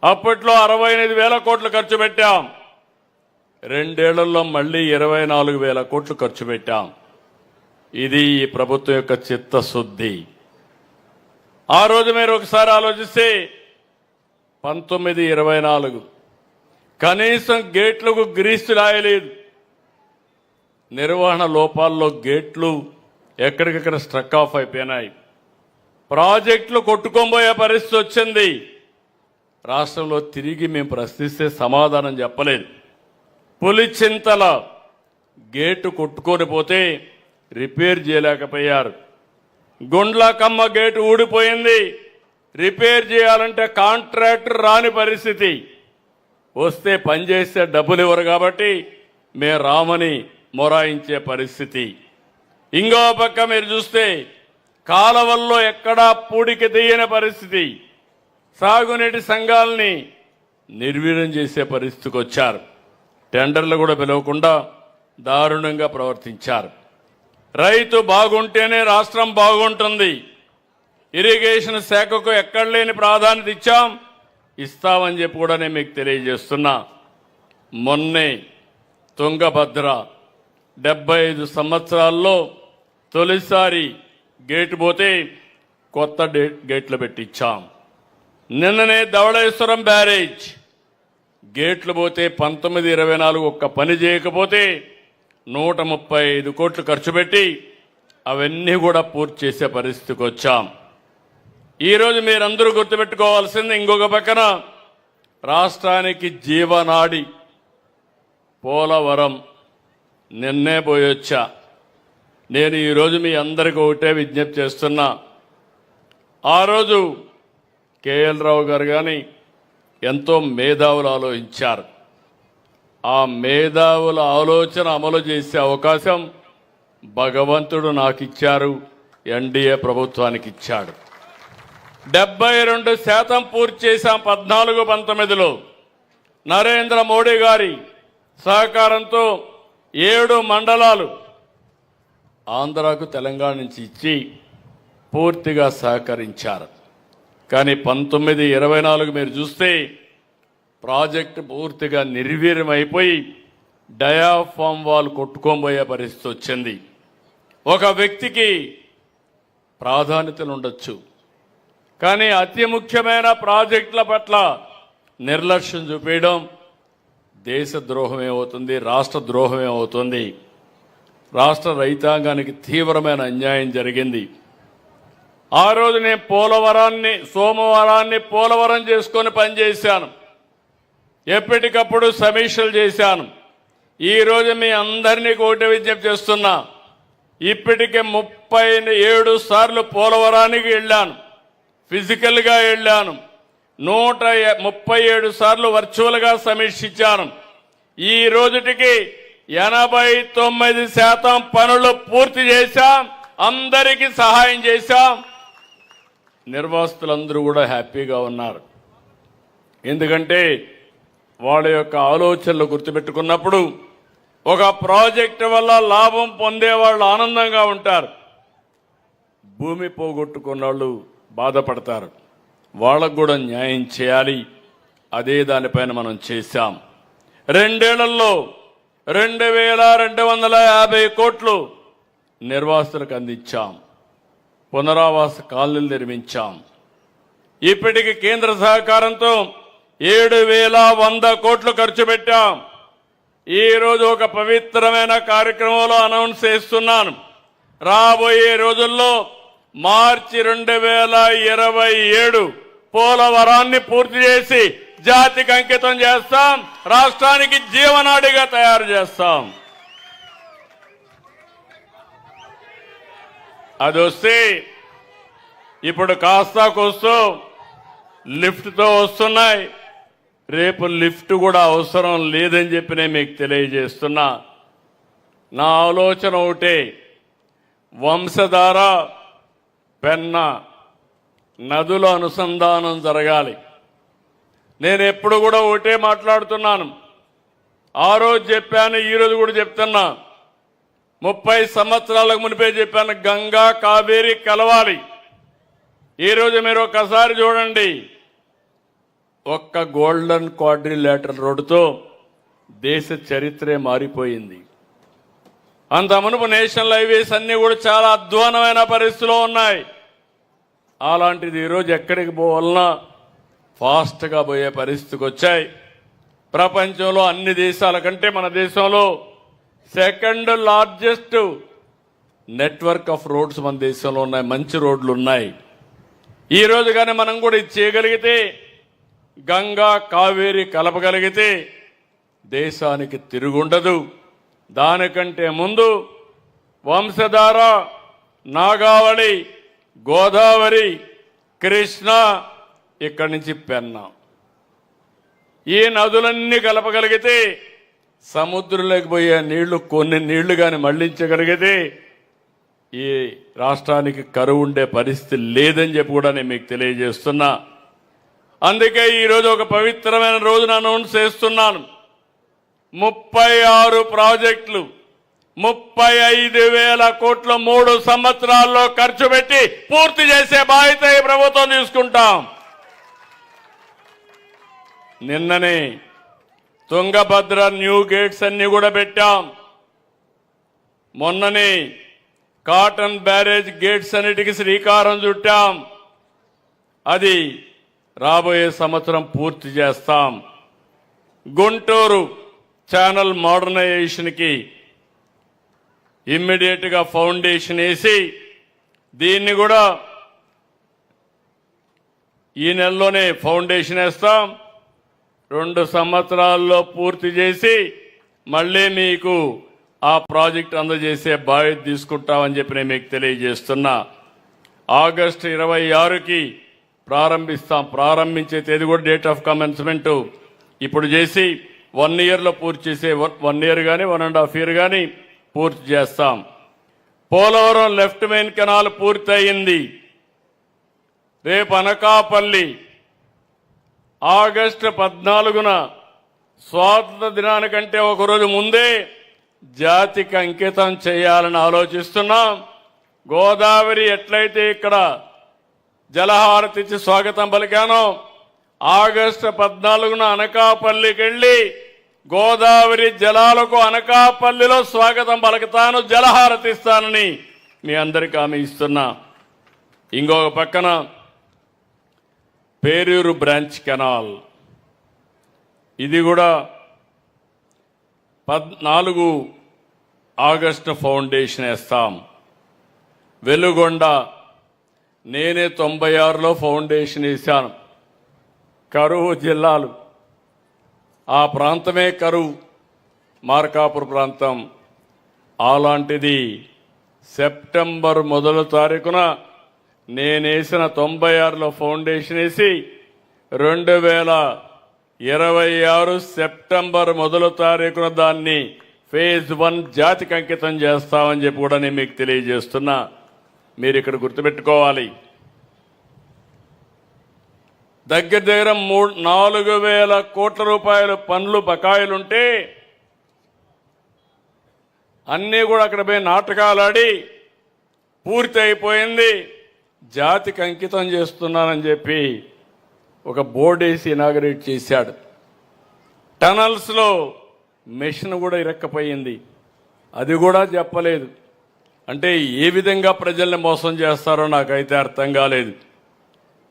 అప్పట్లో 68,000 కోట్లు ఖర్చు పెట్టాం. 2 ఏళ్లలో మళ్లీ 24,000 కోట్లు ఖర్చు పెట్టాం. ఇది ఈ ప్రభుత్వం యొక్క చిత్తశుద్ధి. ఆ రోజు మీరు ఒకసారి ఆలోచిస్తే 19, 24 కనీసం గేట్లకు గ్రీసు రాయలేదు. నిర్వహణ లోపాల్లో గేట్లు ఎక్కడికక్కడ స్ట్రక్ ఆఫ్ అయిపోయినాయి. ప్రాజెక్టులు కొట్టుకోబోయే పరిస్థితి వచ్చింది. రాష్ట్రంలో తిరిగి మేము ప్రశ్నిస్తే సమాధానం చెప్పలేదు. పులిచింతల గేటు కొట్టుకొని పోతే రిపేర్ చేయలేకపోయారు. గుండ్లకమ్మ గేటు ఊడిపోయింది, రిపేర్ చేయాలంటే కాంట్రాక్టర్ రాని పరిస్థితి. వస్తే పనిచేస్తే డబ్బులు ఇవ్వరు కాబట్టి మేము రామని మొరాయించే పరిస్థితి. ఇంకో పక్క మీరు చూస్తే కాలవల్లో ఎక్కడా పూడికి తీయని పరిస్థితి. సాగునీటి సంఘాలని నిర్వీర్యం చేసే పరిస్థితికి వచ్చారు. టెండర్లు కూడా పిలవకుండా దారుణంగా ప్రవర్తించారు. రైతు బాగుంటేనే రాష్ట్రం బాగుంటుంది. ఇరిగేషన్ శాఖకు ఎక్కడ లేని ప్రాధాన్యత ఇచ్చాం, ఇస్తామని చెప్పి కూడా నేను మీకు తెలియజేస్తున్నా. మొన్నే తుంగభద్ర 75 సంవత్సరాల్లో తొలిసారి గేటు పోతే కొత్త గేట్లు పెట్టించాం. నిన్ననే ధవళేశ్వరం బ్యారేజ్ గేట్లు పోతే 19, 24 ఒక్క పని చేయకపోతే 135 కోట్లు ఖర్చు పెట్టి అవన్నీ కూడా పూర్తి చేసే పరిస్థితికి వచ్చాం. ఈరోజు మీరందరూ గుర్తుపెట్టుకోవాల్సింది, ఇంకొక పక్కన రాష్ట్రానికి జీవనాడి పోలవరం నిన్నే పోయొచ్చా. నేను ఈరోజు మీ అందరికీ ఒకటే విజ్ఞప్తి చేస్తున్నా. ఆ రోజు కేఎల్ రావు గారు కానీ ఎంతో మేధావులు ఆలోచించారు. ఆ మేధావుల ఆలోచన అమలు చేసే అవకాశం భగవంతుడు నాకు ఇచ్చారు, ఎన్డీఏ ప్రభుత్వానికి ఇచ్చాడు. 72% పూర్తి చేశాం 14, 19లో. నరేంద్ర మోడీ గారి సహకారంతో 7 మండలాలు ఆంధ్రాకు తెలంగాణ నుంచి ఇచ్చి పూర్తిగా సహకరించారు. కానీ 19, 24 మీరు చూస్తే ప్రాజెక్టు పూర్తిగా నిర్వీర్యమైపోయి డయాఫామ్ వాల్ కొట్టుకోబోయే పరిస్థితి వచ్చింది. ఒక వ్యక్తికి ప్రాధాన్యతలు ఉండొచ్చు, కానీ అతి ముఖ్యమైన ప్రాజెక్టుల పట్ల నిర్లక్ష్యం చూపించడం దేశ ద్రోహమే అవుతుంది, రాష్ట్ర ద్రోహమే అవుతుంది. రాష్ట్ర రైతాంగానికి తీవ్రమైన అన్యాయం జరిగింది. ఆ రోజు నేను సోమవారాన్ని పోలవరం చేసుకొని పనిచేశాను. ఎప్పటికప్పుడు సమీక్షలు చేశాను. ఈరోజు మీ అందరినీ ఒకటి విజ్ఞప్తి చేస్తున్నా. ఇప్పటికే 37 సార్లు పోలవరానికి వెళ్ళాను, ఫిజికల్గా వెళ్ళాను. 137 సార్లు వర్చువల్గా సమీక్షించాను. ఈ రోజుటికి 89% పనులు పూర్తి చేశాం. అందరికీ సహాయం చేశాం. నిర్వాసితులందరూ కూడా హ్యాపీగా ఉన్నారు. ఎందుకంటే వాళ్ళ యొక్క ఆలోచనలు గుర్తుపెట్టుకున్నప్పుడు ఒక ప్రాజెక్టు వల్ల లాభం పొందే వాళ్ళు ఆనందంగా ఉంటారు. భూమి పోగొట్టుకున్న వాళ్ళు బాధపడతారు. వాళ్ళకు కూడా న్యాయం చేయాలి. అదే దానిపైన మనం చేశాం. 2 ఏళ్లలో 2250 కోట్లు నిర్వాసితులకు అందించాం. పునరావాస కాలనీలు నిర్మించాం. ఇప్పటికి కేంద్ర సహకారంతో 7100 కోట్లు ఖర్చు పెట్టాం. ఈ రోజు ఒక పవిత్రమైన కార్యక్రమంలో అనౌన్స్ చేస్తున్నాను. రాబోయే రోజుల్లో మార్చి 2027 పోలవరాన్ని పూర్తి చేసి జాతికి అంకితం చేస్తాం. రాష్ట్రానికి జీవనాడిగా తయారు చేస్తాం. అది వస్తే ఇప్పుడు కాస్తా కోస్తూ లిఫ్ట్తో వస్తున్నాయి. రేపు లిఫ్ట్ కూడా అవసరం లేదని చెప్పి నేను మీకు తెలియజేస్తున్నా. నా ఆలోచన ఒకటే, వంశధార పెన్న నదుల అనుసంధానం జరగాలి. నేను ఎప్పుడు కూడా ఒకటే మాట్లాడుతున్నాను. ఆ రోజు చెప్పాను, ఈ రోజు కూడా చెప్తున్నా. 30 సంవత్సరాలకు మునిపే చెప్పాను, గంగా కావేరి కలవాలి. ఈ రోజు మీరు ఒక్కసారి చూడండి, ఒక్క గోల్డెన్ క్వాడ్రిలేటరల్ రోడ్డుతో దేశ చరిత్రే మారిపోయింది. అంత మునుపు నేషనల్ హైవేస్ అన్ని కూడా చాలా అధ్వానమైన పరిస్థితిలో ఉన్నాయి. అలాంటిది ఈరోజు ఎక్కడికి పోవాలన్నా ఫాస్ట్గా పోయే పరిస్థితికి వచ్చాయి. ప్రపంచంలో అన్ని దేశాల కంటే మన దేశంలో second largest network of roads మన దేశంలో ఉన్నాయి. మంచి రోడ్లు ఉన్నాయి. ఈ రోజు కానీ మనం కూడా ఇది చేయగలిగితే, గంగా కావేరి కలపగలిగితే దేశానికి తిరుగుండదు. దానికంటే ముందు వంశధార, నాగావళి, గోదావరి, కృష్ణ, ఇక్కడి నుంచి పెన్నా, ఈ నదులన్నీ కలపగలిగితే సముద్రంలోకి పోయే నీళ్లు, కొన్ని నీళ్లు కానీ మళ్లించగలిగితే ఈ రాష్ట్రానికి కరువు ఉండే పరిస్థితి లేదని చెప్పి కూడా నేను మీకు తెలియజేస్తున్నా. అందుకే ఈరోజు ఒక పవిత్రమైన రోజును అనౌన్స్ చేస్తున్నాను. 36 ప్రాజెక్టులు 35,000 కోట్లు 3 సంవత్సరాల్లో ఖర్చు పెట్టి పూర్తి చేసే బాధ్యత ఈ ప్రభుత్వం తీసుకుంటాం. నిన్ననే తుంగభద్ర న్యూ గేట్స్ అన్ని కూడా పెట్టాం. మొన్ననే కాటన్ బ్యారేజ్ గేట్స్ అన్నిటికీ శ్రీకారం చుట్టాం. అది రాబోయే సంవత్సరం పూర్తి చేస్తాం. గుంటూరు ఛానల్ మోడర్నైజేషన్కి ఇమ్మీడియట్ గా ఫౌండేషన్ వేసి దీన్ని కూడా ఈ నెలలోనే ఫౌండేషన్ వేస్తాం. 2 సంవత్సరాల్లో పూర్తి చేసి మళ్ళీ మీకు ఆ ప్రాజెక్ట్ అందజేసే బాధ్యత తీసుకుంటామని చెప్పి నేను మీకు తెలియజేస్తున్నా. ఆగస్టు 26కి ప్రారంభిస్తాం. ప్రారంభించే తేదీ కూడా డేట్ ఆఫ్ కమెన్స్మెంట్ ఇప్పుడు చేసి 1 ఇయర్లో పూర్తి చేసే 1 ఇయర్ కానీ 1.5 ఇయర్ కానీ పూర్తి చేస్తాం. పోలవరం లెఫ్ట్ మెయిన్ కెనాల్ పూర్తి అయింది. రేపు అనకాపల్లి ఆగస్టు 14న స్వాతంత్ర దినానికంటే ఒకరోజు ముందే జాతికి అంకితం చేయాలని ఆలోచిస్తున్నాం. గోదావరి ఎట్లయితే ఇక్కడ జలహారతి ఇచ్చి స్వాగతం పలికానో, ఆగస్టు 14న అనకాపల్లికి వెళ్లి గోదావరి జలాలకు అనకాపల్లిలో స్వాగతం పలుకుతాను, జలహారతి ఇస్తానని మీ అందరికీ హామీ ఇస్తున్నా. ఇంకొక పక్కన పేరూరు బ్రాంచ్ కెనాల్, ఇది కూడా 14 ఆగస్టు ఫౌండేషన్ వేస్తాం. వెలుగొండ నేనే 96లో ఫౌండేషన్ వేశాను. కరువు జిల్లాలు, ఆ ప్రాంతమే కరువు, మార్కాపురం ప్రాంతం. అలాంటిది సెప్టెంబర్ 1వ తారీఖున నేనేసిన 96లో ఫౌండేషన్ వేసి 2026 సెప్టెంబర్ మొదలు తారీఖున దాన్ని ఫేజ్ 1 జాతికి అంకితం చేస్తామని చెప్పి కూడా నేను మీకు తెలియజేస్తున్నా. మీరు ఇక్కడ గుర్తుపెట్టుకోవాలి, దగ్గర 4,000 కోట్ల రూపాయల పనులు బకాయిలుంటే అన్నీ కూడా అక్కడ పోయి నాటకాలు ఆడి పూర్తి అయిపోయింది, జాతికి అంకితం చేస్తున్నానని చెప్పి ఒక బోర్డు వేసి ఇనాగరేట్ చేశాడు. టనల్స్లో మెషిన్ కూడా ఇరక్కపోయింది, అది కూడా చెప్పలేదు. అంటే ఏ విధంగా ప్రజల్ని మోసం చేస్తారో నాకైతే అర్థం కాలేదు.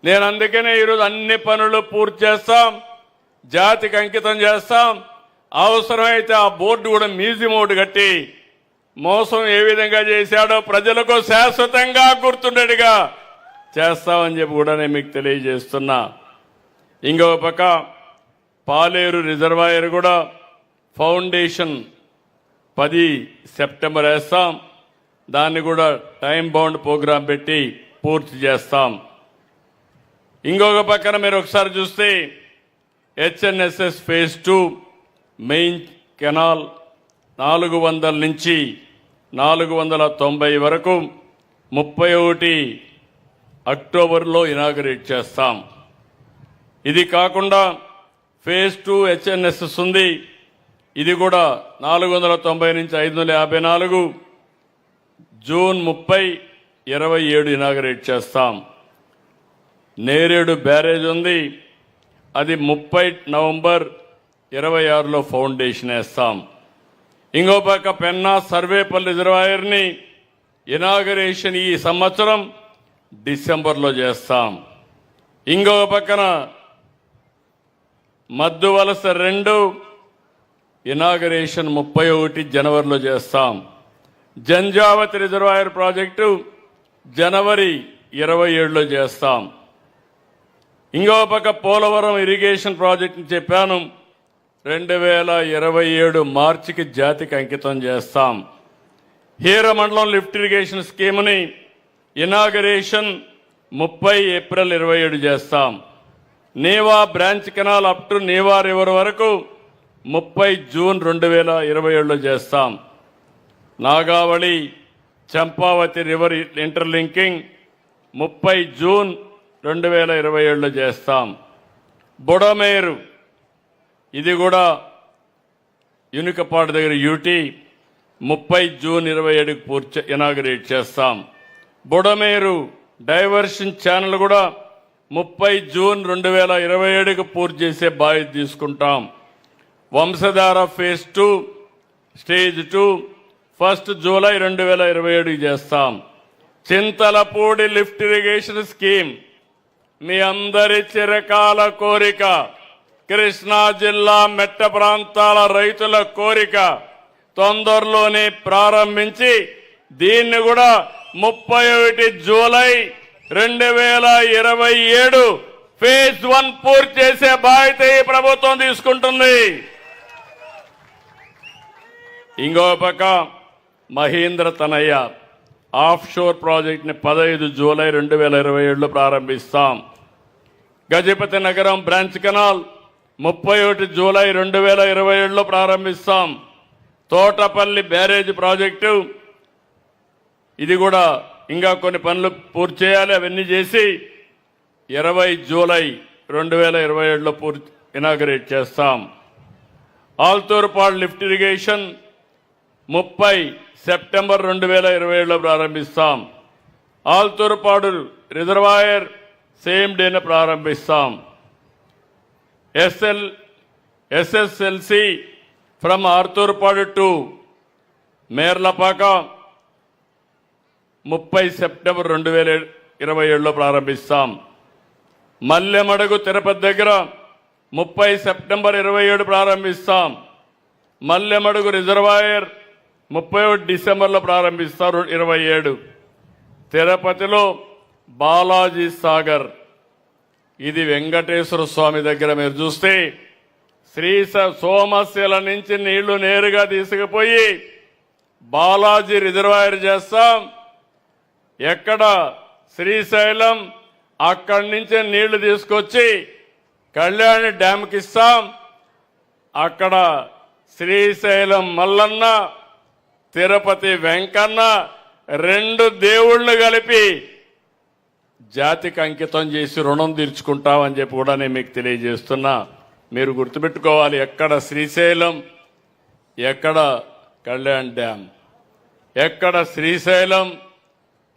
నేను అందుకనే ఈరోజు అన్ని పనులు పూర్తి చేస్తాం, జాతికి అంకితం చేస్తాం. అవసరమైతే ఆ బోర్డు కూడా మ్యూజియం ఒకటి కట్టి మోసం ఏ విధంగా చేశాడో ప్రజలకు శాశ్వతంగా గుర్తుండేట్టుగా చేస్తామని చెప్పి కూడా నేను మీకు తెలియజేస్తున్నా. ఇంకొక పక్క పాలేరు రిజర్వాయర్ కూడా ఫౌండేషన్ 10 సెప్టెంబర్ వేస్తాం, దాన్ని కూడా టైం బౌండ్ ప్రోగ్రాం పెట్టి పూర్తి చేస్తాం. ఇంకొక పక్కన మీరు ఒకసారి చూస్తే హెచ్ఎన్ఎస్ఎస్ ఫేజ్ 2 మెయిన్ కెనాల్ 400 నుంచి 490 వరకు 31 అక్టోబర్లో ఇనాగరేట్ చేస్తాం. ఇది కాకుండా ఫేజ్ 2 హెచ్ఎన్ఎస్ఎస్ ఉంది, ఇది కూడా 490 నుంచి 554 జూన్ 30, 27 ఇనాగరేట్ చేస్తాం. నేరేడు బ్యారేజ్ ఉంది, అది 30 నవంబర్ 26లో ఫౌండేషన్ వేస్తాం. ఇంకో పక్క పెన్నా సర్వేపల్లి రిజర్వాయర్ని ఇనాగరేషన్ ఈ సంవత్సరం డిసెంబర్లో చేస్తాం. ఇంకొక పక్కన మద్దువలస 2 ఇనాగరేషన్ 31 జనవరిలో చేస్తాం. జంజావతి రిజర్వాయర్ ప్రాజెక్టు జనవరి 27లో చేస్తాం. ఇంకో పక్క పోలవరం ఇరిగేషన్ ప్రాజెక్టుని చెప్పాను, 2027 మార్చికి జాతికి అంకితం చేస్తాం. హీర మండలం లిఫ్ట్ ఇరిగేషన్ స్కీమ్ని ఇనాగరేషన్ 30 ఏప్రిల్ 27 చేస్తాం. Neeva branch canal up to Neeva river వరకు 30 జూన్ 2027లో చేస్తాం. Nagavali Champavathi river interlinking 30 June 2027లో చేస్తాం. బుడమేరు ఇది కూడా యునికపాడు దగ్గర యూటీ 30 జూన్ 27కి పూర్తి ఇనాగరేట్ చేస్తాం. బుడమేరు డైవర్షన్ ఛానల్ కూడా 30 జూన్ 2027కి పూర్తి చేసే బాధ్యత తీసుకుంటాం. వంశధార ఫేజ్ 2 స్టేజ్ 2 1 జూలై 2027కి చేస్తాం. చింతలపూడి లిఫ్ట్ ఇరిగేషన్ స్కీమ్ మీ అందరి చిరకాల కోరిక, కృష్ణా జిల్లా మెట్ట ప్రాంతాల రైతుల కోరిక. తొందరలోనే ప్రారంభించి దీన్ని కూడా 31 జూలై 2027 ఫేజ్ 1 పూర్తి చేసే బాధ్యత ఈ ప్రభుత్వం తీసుకుంటుంది. ఇంకో పక్క మహేంద్ర తనయ్య ఆఫ్ షోర్ ప్రాజెక్ట్ని 15 జూలై 2027లో ప్రారంభిస్తాం. Gajapathinagaram branch canal 31 July 2027లో ప్రారంభిస్తాం. తోటపల్లి బ్యారేజ్ ప్రాజెక్టు ఇది కూడా ఇంకా కొన్ని పనులు పూర్తి చేయాలి, అవన్నీ చేసి 20 జూలై 2027లో పూర్తి ఇనాగరేట్ చేస్తాం. ఆల్తూర్పాడు లిఫ్ట్ ఇరిగేషన్ 30 సెప్టెంబర్ 2027లో ప్రారంభిస్తాం. ఆల్తూర్పాడు రిజర్వాయర్ సేమ్ డేన ప్రారంభిస్తాం. SSLC from Arturpadu to Merlapaka 30 September 2027లో ప్రారంభిస్తాం. మల్లెమడుగు తిరుపతి దగ్గర 30 సెప్టెంబర్ 27 ప్రారంభిస్తాం. మల్లెమడుగు రిజర్వాయర్ 31 డిసెంబర్లో ప్రారంభిస్తారు 27. తిరుపతిలో బాలాజీ సాగర్ ఇది వెంకటేశ్వర స్వామి దగ్గర మీరు చూస్తే సోమశిల నుంచి నీళ్లు నేరుగా తీసుకుపోయి బాలాజీ రిజర్వాయర్ చేస్తాం. ఎక్కడ శ్రీశైలం అక్కడి నుంచే నీళ్లు తీసుకొచ్చి కళ్యాణి డ్యామ్కి ఇస్తాం. అక్కడ శ్రీశైలం మల్లన్న, తిరుపతి వెంకన్న రెండు దేవుళ్ళు కలిపి జాతికి అంకితం చేసి రుణం తీర్చుకుంటామని చెప్పి కూడా నేను మీకు తెలియజేస్తున్నా. మీరు గుర్తుపెట్టుకోవాలి, ఎక్కడ శ్రీశైలం, ఎక్కడ కళ్యాణ్ డ్యామ్, ఎక్కడ శ్రీశైలం,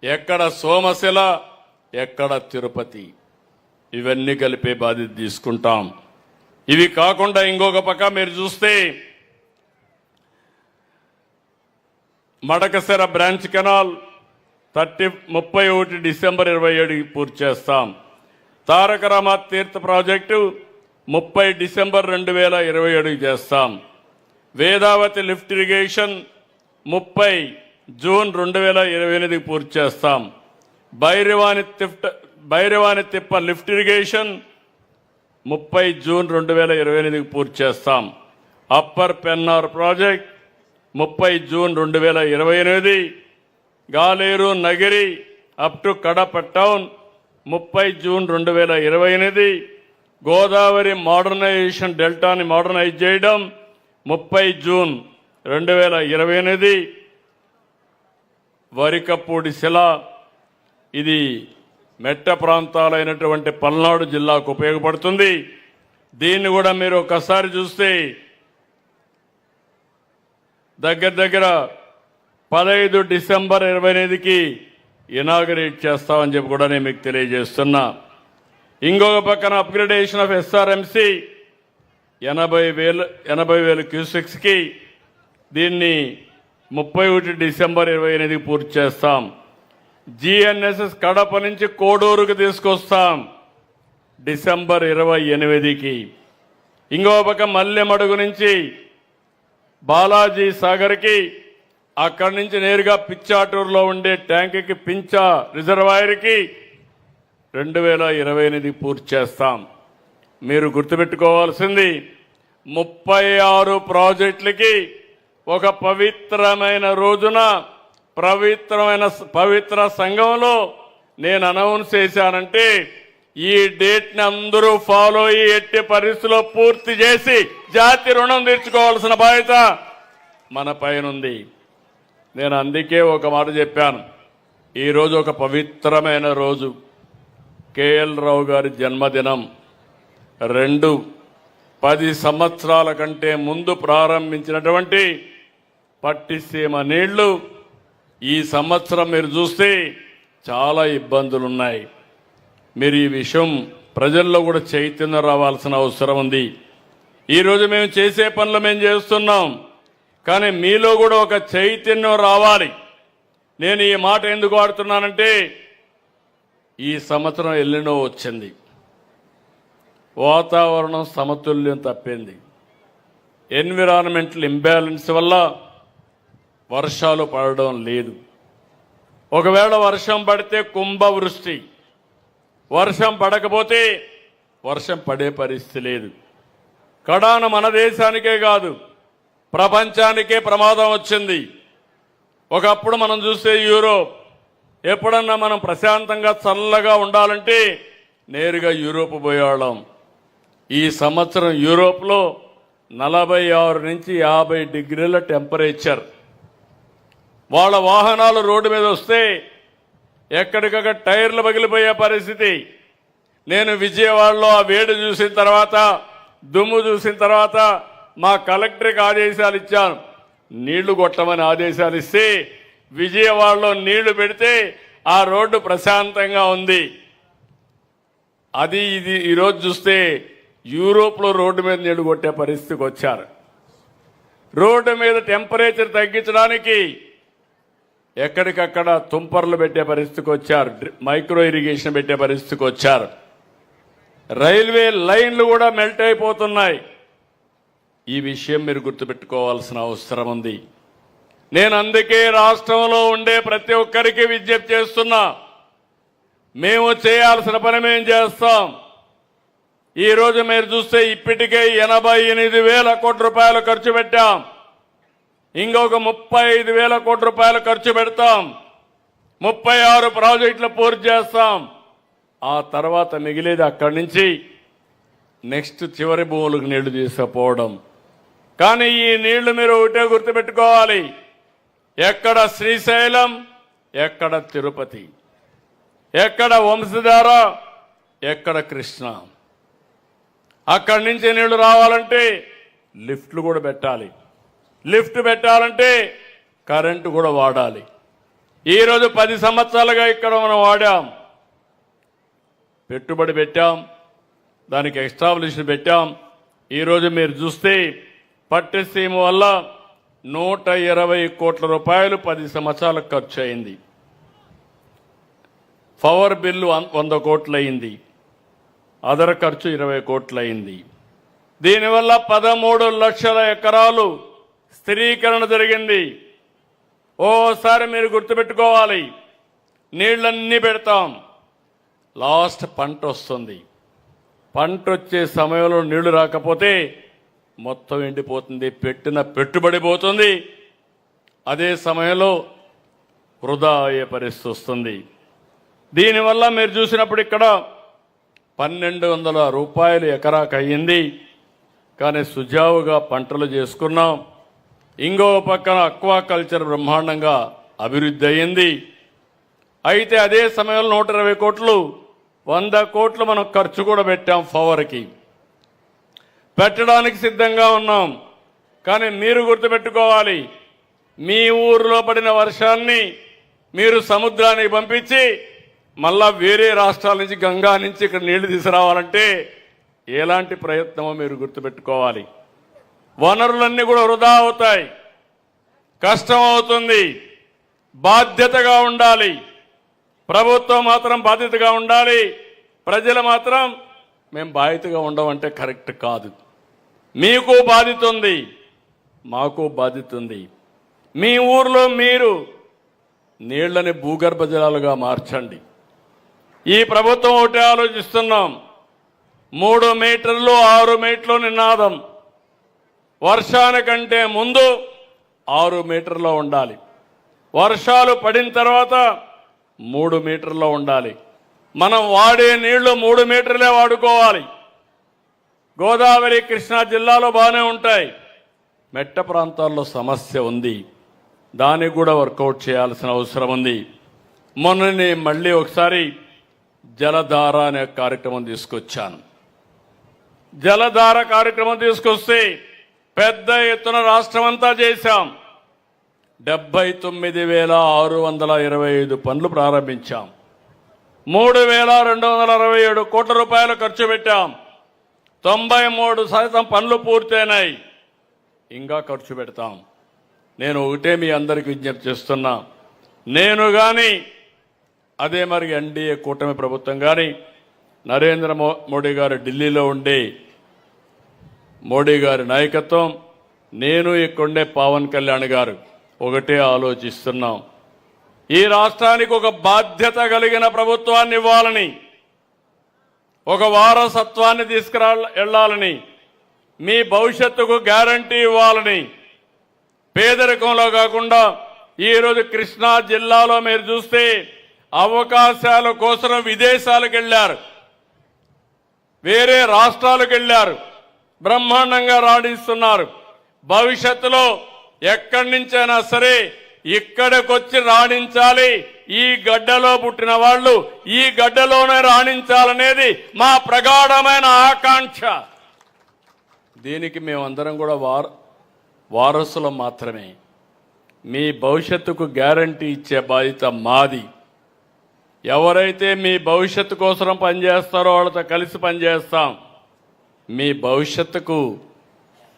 ఎక్కడ సోమశిల, ఎక్కడ తిరుపతి, ఇవన్నీ కలిపే బాధ్యత తీసుకుంటాం. ఇవి కాకుండా ఇంకొక పక్క మీరు చూస్తే మడకశిర బ్రాంచ్ కెనాల్ 31 డిసెంబర్ 27 పూర్తి చేస్తాం. తారక రామారావు తీర్థ ప్రాజెక్టు 30 డిసెంబర్ 2027 చేస్తాం. వేదావతి లిఫ్ట్ ఇరిగేషన్ 30 జూన్ 2028 పూర్తి చేస్తాం. భైరవాని తిప్ప లిఫ్ట్ ఇరిగేషన్ 30 జూన్ 2028 పూర్తి చేస్తాం. Upper Pennar project 30 June 2028. Galeru Nagari up to Kadapa town 30 June 2028. Godavari modernization డెల్టాని మోడర్నైజ్ చేయడం 30 జూన్ 2028. వరికపూడి శిల, ఇది మెట్ట ప్రాంతాలైనటువంటి పల్నాడు జిల్లాకు ఉపయోగపడుతుంది. దీన్ని కూడా మీరు ఒకసారి చూస్తే దగ్గర 15 డిసెంబర్ 28కి ఇనాగరేట్ చేస్తామని చెప్పి కూడా నేను మీకు తెలియజేస్తున్నా. ఇంకొక పక్కన అప్గ్రేడేషన్ ఆఫ్ ఎస్ఆర్ఎంసి 80,000 క్యూసెక్స్కి దీన్ని 31 డిసెంబర్ 28కి పూర్తి చేస్తాం. జిఎన్ఎస్ఎస్ కడప నుంచి కోడూరుకు తీసుకొస్తాం డిసెంబర్ 28కి. ఇంకొక పక్క మల్లెమడుగు నుంచి బాలాజీ సాగర్కి, అక్కడి నుంచి నేరుగా పిచ్చాటూరులో ఉండే ట్యాంకుకి పించా రిజర్వాయర్కి 2028 పూర్తి చేస్తాం. మీరు గుర్తుపెట్టుకోవాల్సింది 36 ప్రాజెక్టులకి ఒక పవిత్రమైన రోజున పవిత్ర సంఘంలో నేను అనౌన్స్ చేశానంటే ఈ డేట్ ని అందరూ ఫాలో అయ్యి ఎట్టి పరిస్థితుల్లో పూర్తి చేసి జాతి రుణం తీర్చుకోవాల్సిన బాధ్యత మన పైనుంది. నేను అందుకే ఒక మాట చెప్పాను, ఈరోజు ఒక పవిత్రమైన రోజు, కేఎల్ రావు గారి జన్మదినం. 10 సంవత్సరాల కంటే ముందు ప్రారంభించినటువంటి పట్టిసీమ నీళ్లు ఈ సంవత్సరం మీరు చూస్తే చాలా ఇబ్బందులున్నాయి. మీరు ఈ విషయం ప్రజల్లో కూడా చైతన్యం రావాల్సిన అవసరం ఉంది. ఈరోజు మేము చేసే పనులు మేము చేస్తున్నాం, కానీ మీలో కూడా ఒక చైతన్యం రావాలి. నేను ఈ మాట ఎందుకు వాడుతున్నానంటే ఈ సంవత్సరం ఎల్లినో వచ్చింది, వాతావరణం సమతుల్యం తప్పింది, ఎన్విరాన్మెంటల్ ఇంబ్యాలెన్స్ వల్ల వర్షాలు పడడం లేదు. ఒకవేళ వర్షం పడితే కుంభవృష్టి, వర్షం పడకపోతే వర్షం పడే పరిస్థితి లేదు. కడాన మన దేశానికే కాదు ప్రపంచానికే ప్రమాదం వచ్చింది. ఒకప్పుడు మనం చూస్తే యూరోప్, ఎప్పుడన్నా మనం ప్రశాంతంగా చల్లగా ఉండాలంటే నేరుగా యూరోప్ పోయేవాళ్ళం. ఈ సంవత్సరం యూరోప్లో 46 నుంచి 50 డిగ్రీల టెంపరేచర్. వాళ్ళ వాహనాలు రోడ్డు మీద వస్తే ఎక్కడికక్కడ టైర్లు పగిలిపోయే పరిస్థితి. నేను విజయవాడలో ఆ వేడి చూసిన తర్వాత, దుమ్ము చూసిన తర్వాత మా కలెక్టర్కి ఆదేశాలు ఇచ్చాను, నీళ్లు కొట్టమని ఆదేశాలు ఇస్తే విజయవాడలో నీళ్లు పెడితే ఆ రోడ్డు ప్రశాంతంగా ఉంది. అది ఇది ఈరోజు చూస్తే యూరోప్లో రోడ్డు మీద నీళ్లు కొట్టే పరిస్థితికి వచ్చారు. రోడ్డు మీద టెంపరేచర్ తగ్గించడానికి ఎక్కడికక్కడ తుంపర్లు పెట్టే పరిస్థితికి వచ్చారు, మైక్రో ఇరిగేషన్ పెట్టే పరిస్థితికి వచ్చారు. రైల్వే లైన్లు కూడా మెల్ట్ అయిపోతున్నాయి. ఈ విషయం మీరు గుర్తుపెట్టుకోవాల్సిన అవసరం ఉంది. నేను అందుకే రాష్ట్రంలో ఉండే ప్రతి ఒక్కరికి విజ్ఞప్తి చేస్తున్నా, మేము చేయాల్సిన పని మేము చేస్తాం. ఈరోజు మీరు చూస్తే ఇప్పటికే 88,000 కోట్ల రూపాయలు ఖర్చు పెట్టాం. ఇంకొక 35,000 కోట్ల రూపాయలు ఖర్చు పెడతాం. 36 ప్రాజెక్టులు పూర్తి చేస్తాం. ఆ తర్వాత మిగిలేది అక్కడి నుంచి నెక్స్ట్ చివరి భూములకు నీళ్లు తీసుకుపోవడం. కానీ ఈ నీళ్లు మీరు ఒకటే గుర్తుపెట్టుకోవాలి, ఎక్కడ శ్రీశైలం, ఎక్కడ తిరుపతి, ఎక్కడ వంశధార, ఎక్కడ కృష్ణ. అక్కడి నుంచి నీళ్లు రావాలంటే లిఫ్ట్లు కూడా పెట్టాలి. లిఫ్ట్ పెట్టాలంటే కరెంటు కూడా వాడాలి. ఈరోజు 10 సంవత్సరాలుగా ఇక్కడ మనం వాడాం, పెట్టుబడి పెట్టాం, దానికి ఎస్టాబ్లిష్మెంట్ పెట్టాం. ఈరోజు మీరు చూస్తే పట్టిసీమ వల్ల 120 కోట్ల రూపాయలు 10 సంవత్సరాలకు ఖర్చు అయింది. పవర్ బిల్లు 100 కోట్లు అయింది, అదర్ ఖర్చు 20 కోట్లు అయింది. దీనివల్ల 13 లక్షల ఎకరాలు స్థిరీకరణ జరిగింది. ఓసారి మీరు గుర్తుపెట్టుకోవాలి, నీళ్ళన్నీ పెడతాం, లాస్ట్ పంట వస్తుంది. పంట వచ్చే సమయంలో నీళ్లు రాకపోతే మొత్తం ఎండిపోతుంది, పెట్టిన పెట్టుబడి పోతుంది. అదే సమయంలో వృధా అయ్యే పరిస్థితి వస్తుంది. దీనివల్ల మీరు చూసినప్పుడు ఇక్కడ 1200 రూపాయలు ఎకరాకు అయ్యింది. కానీ సుజావుగా పంటలు చేసుకున్నాం. ఇంకో పక్కన అక్వాకల్చర్ బ్రహ్మాండంగా అభివృద్ధి అయ్యింది. అయితే అదే సమయంలో 120 కోట్లు 100 కోట్లు మనం ఖర్చు కూడా పెట్టాం. పవర్కి పెట్టడానికి సిద్ధంగా ఉన్నాం. కానీ మీరు గుర్తుపెట్టుకోవాలి, మీ ఊరిలో పడిన వర్షాన్ని మీరు సముద్రానికి పంపించి మళ్ళా వేరే రాష్ట్రాల నుంచి గంగా నుంచి ఇక్కడ నీళ్లు తీసుకురావాలంటే ఎలాంటి ప్రయత్నమో మీరు గుర్తుపెట్టుకోవాలి. వనరులన్నీ కూడా వృధా అవుతాయి, కష్టం అవుతుంది. బాధ్యతగా ఉండాలి, ప్రభుత్వం మాత్రం బాధ్యతగా ఉండాలి, ప్రజలు మాత్రం మేము బాధ్యతగా ఉండమంటే కరెక్ట్ కాదు. మీకు బాధ్యత ఉంది, మాకు బాధ్యత ఉంది. మీ ఊర్లో మీరు నీళ్లని భూగర్భ జలాలుగా మార్చండి. ఈ ప్రభుత్వం ఒకటి ఆలోచిస్తున్నాం, 3 మీటర్లు 6 మీటర్లు నినాదం. వర్షానికంటే ముందు 6 మీటర్లో ఉండాలి, వర్షాలు పడిన తర్వాత 3 మీటర్లో ఉండాలి. మనం వాడే నీళ్లు 3 మీటర్లే వాడుకోవాలి. గోదావరి కృష్ణా జిల్లాలో బాగానే ఉంటాయి, మెట్ట ప్రాంతాల్లో సమస్య ఉంది, దానికి కూడా వర్కౌట్ చేయాల్సిన అవసరం ఉంది. మొన్ననే మళ్ళీ ఒకసారి జలధార అనే కార్యక్రమం తీసుకొచ్చాను. జలధార కార్యక్రమం తీసుకొస్తే పెద్ద ఎత్తున రాష్ట్రం అంతా చేశాం. 79,625 పనులు ప్రారంభించాం. 3,267 కోట్ల రూపాయలు ఖర్చు పెట్టాం. 93% పనులు పూర్తయినాయి, ఇంకా ఖర్చు పెడతాం. నేను ఒకటే మీ అందరికీ విజ్ఞప్తి చేస్తున్నా, నేను కానీ అదే మరి ఎన్డీఏ కూటమి ప్రభుత్వం కానీ నరేంద్ర మోడీ గారు ఢిల్లీలో ఉండే మోడీ గారి నాయకత్వం, నేను ఇక్కడుండే పవన్ కళ్యాణ్ గారు ఒకటే ఆలోచిస్తున్నాం, ఈ రాష్ట్రానికి ఒక బాధ్యత కలిగిన ప్రభుత్వాన్ని ఇవ్వాలని, ఒక వారసత్వాన్ని వెళ్ళాలని, మీ భవిష్యత్తుకు గ్యారంటీ ఇవ్వాలని. పేదరికంలో కాకుండా ఈరోజు కృష్ణా జిల్లాలో మీరు చూస్తే అవకాశాల కోసం విదేశాలకు వెళ్ళారు, వేరే రాష్ట్రాలకు వెళ్ళారు, బ్రహ్మాండంగా రాణిస్తున్నారు. భవిష్యత్తులో ఎక్కడి నుంచైనా సరే ఇక్కడికొచ్చి రాణించాలి. ఈ గడ్డలో పుట్టిన వాళ్ళు ఈ గడ్డలోనే రాణించాలనేది మా ప్రగాఢమైన ఆకాంక్ష. దీనికి మేమందరం కూడా వారసులం మాత్రమే. మీ భవిష్యత్తుకు గ్యారంటీ ఇచ్చే బాధ్యత మాది. ఎవరైతే మీ భవిష్యత్తు కోసం పనిచేస్తారో వాళ్ళతో కలిసి పనిచేస్తాం. మీ భవిష్యత్తుకు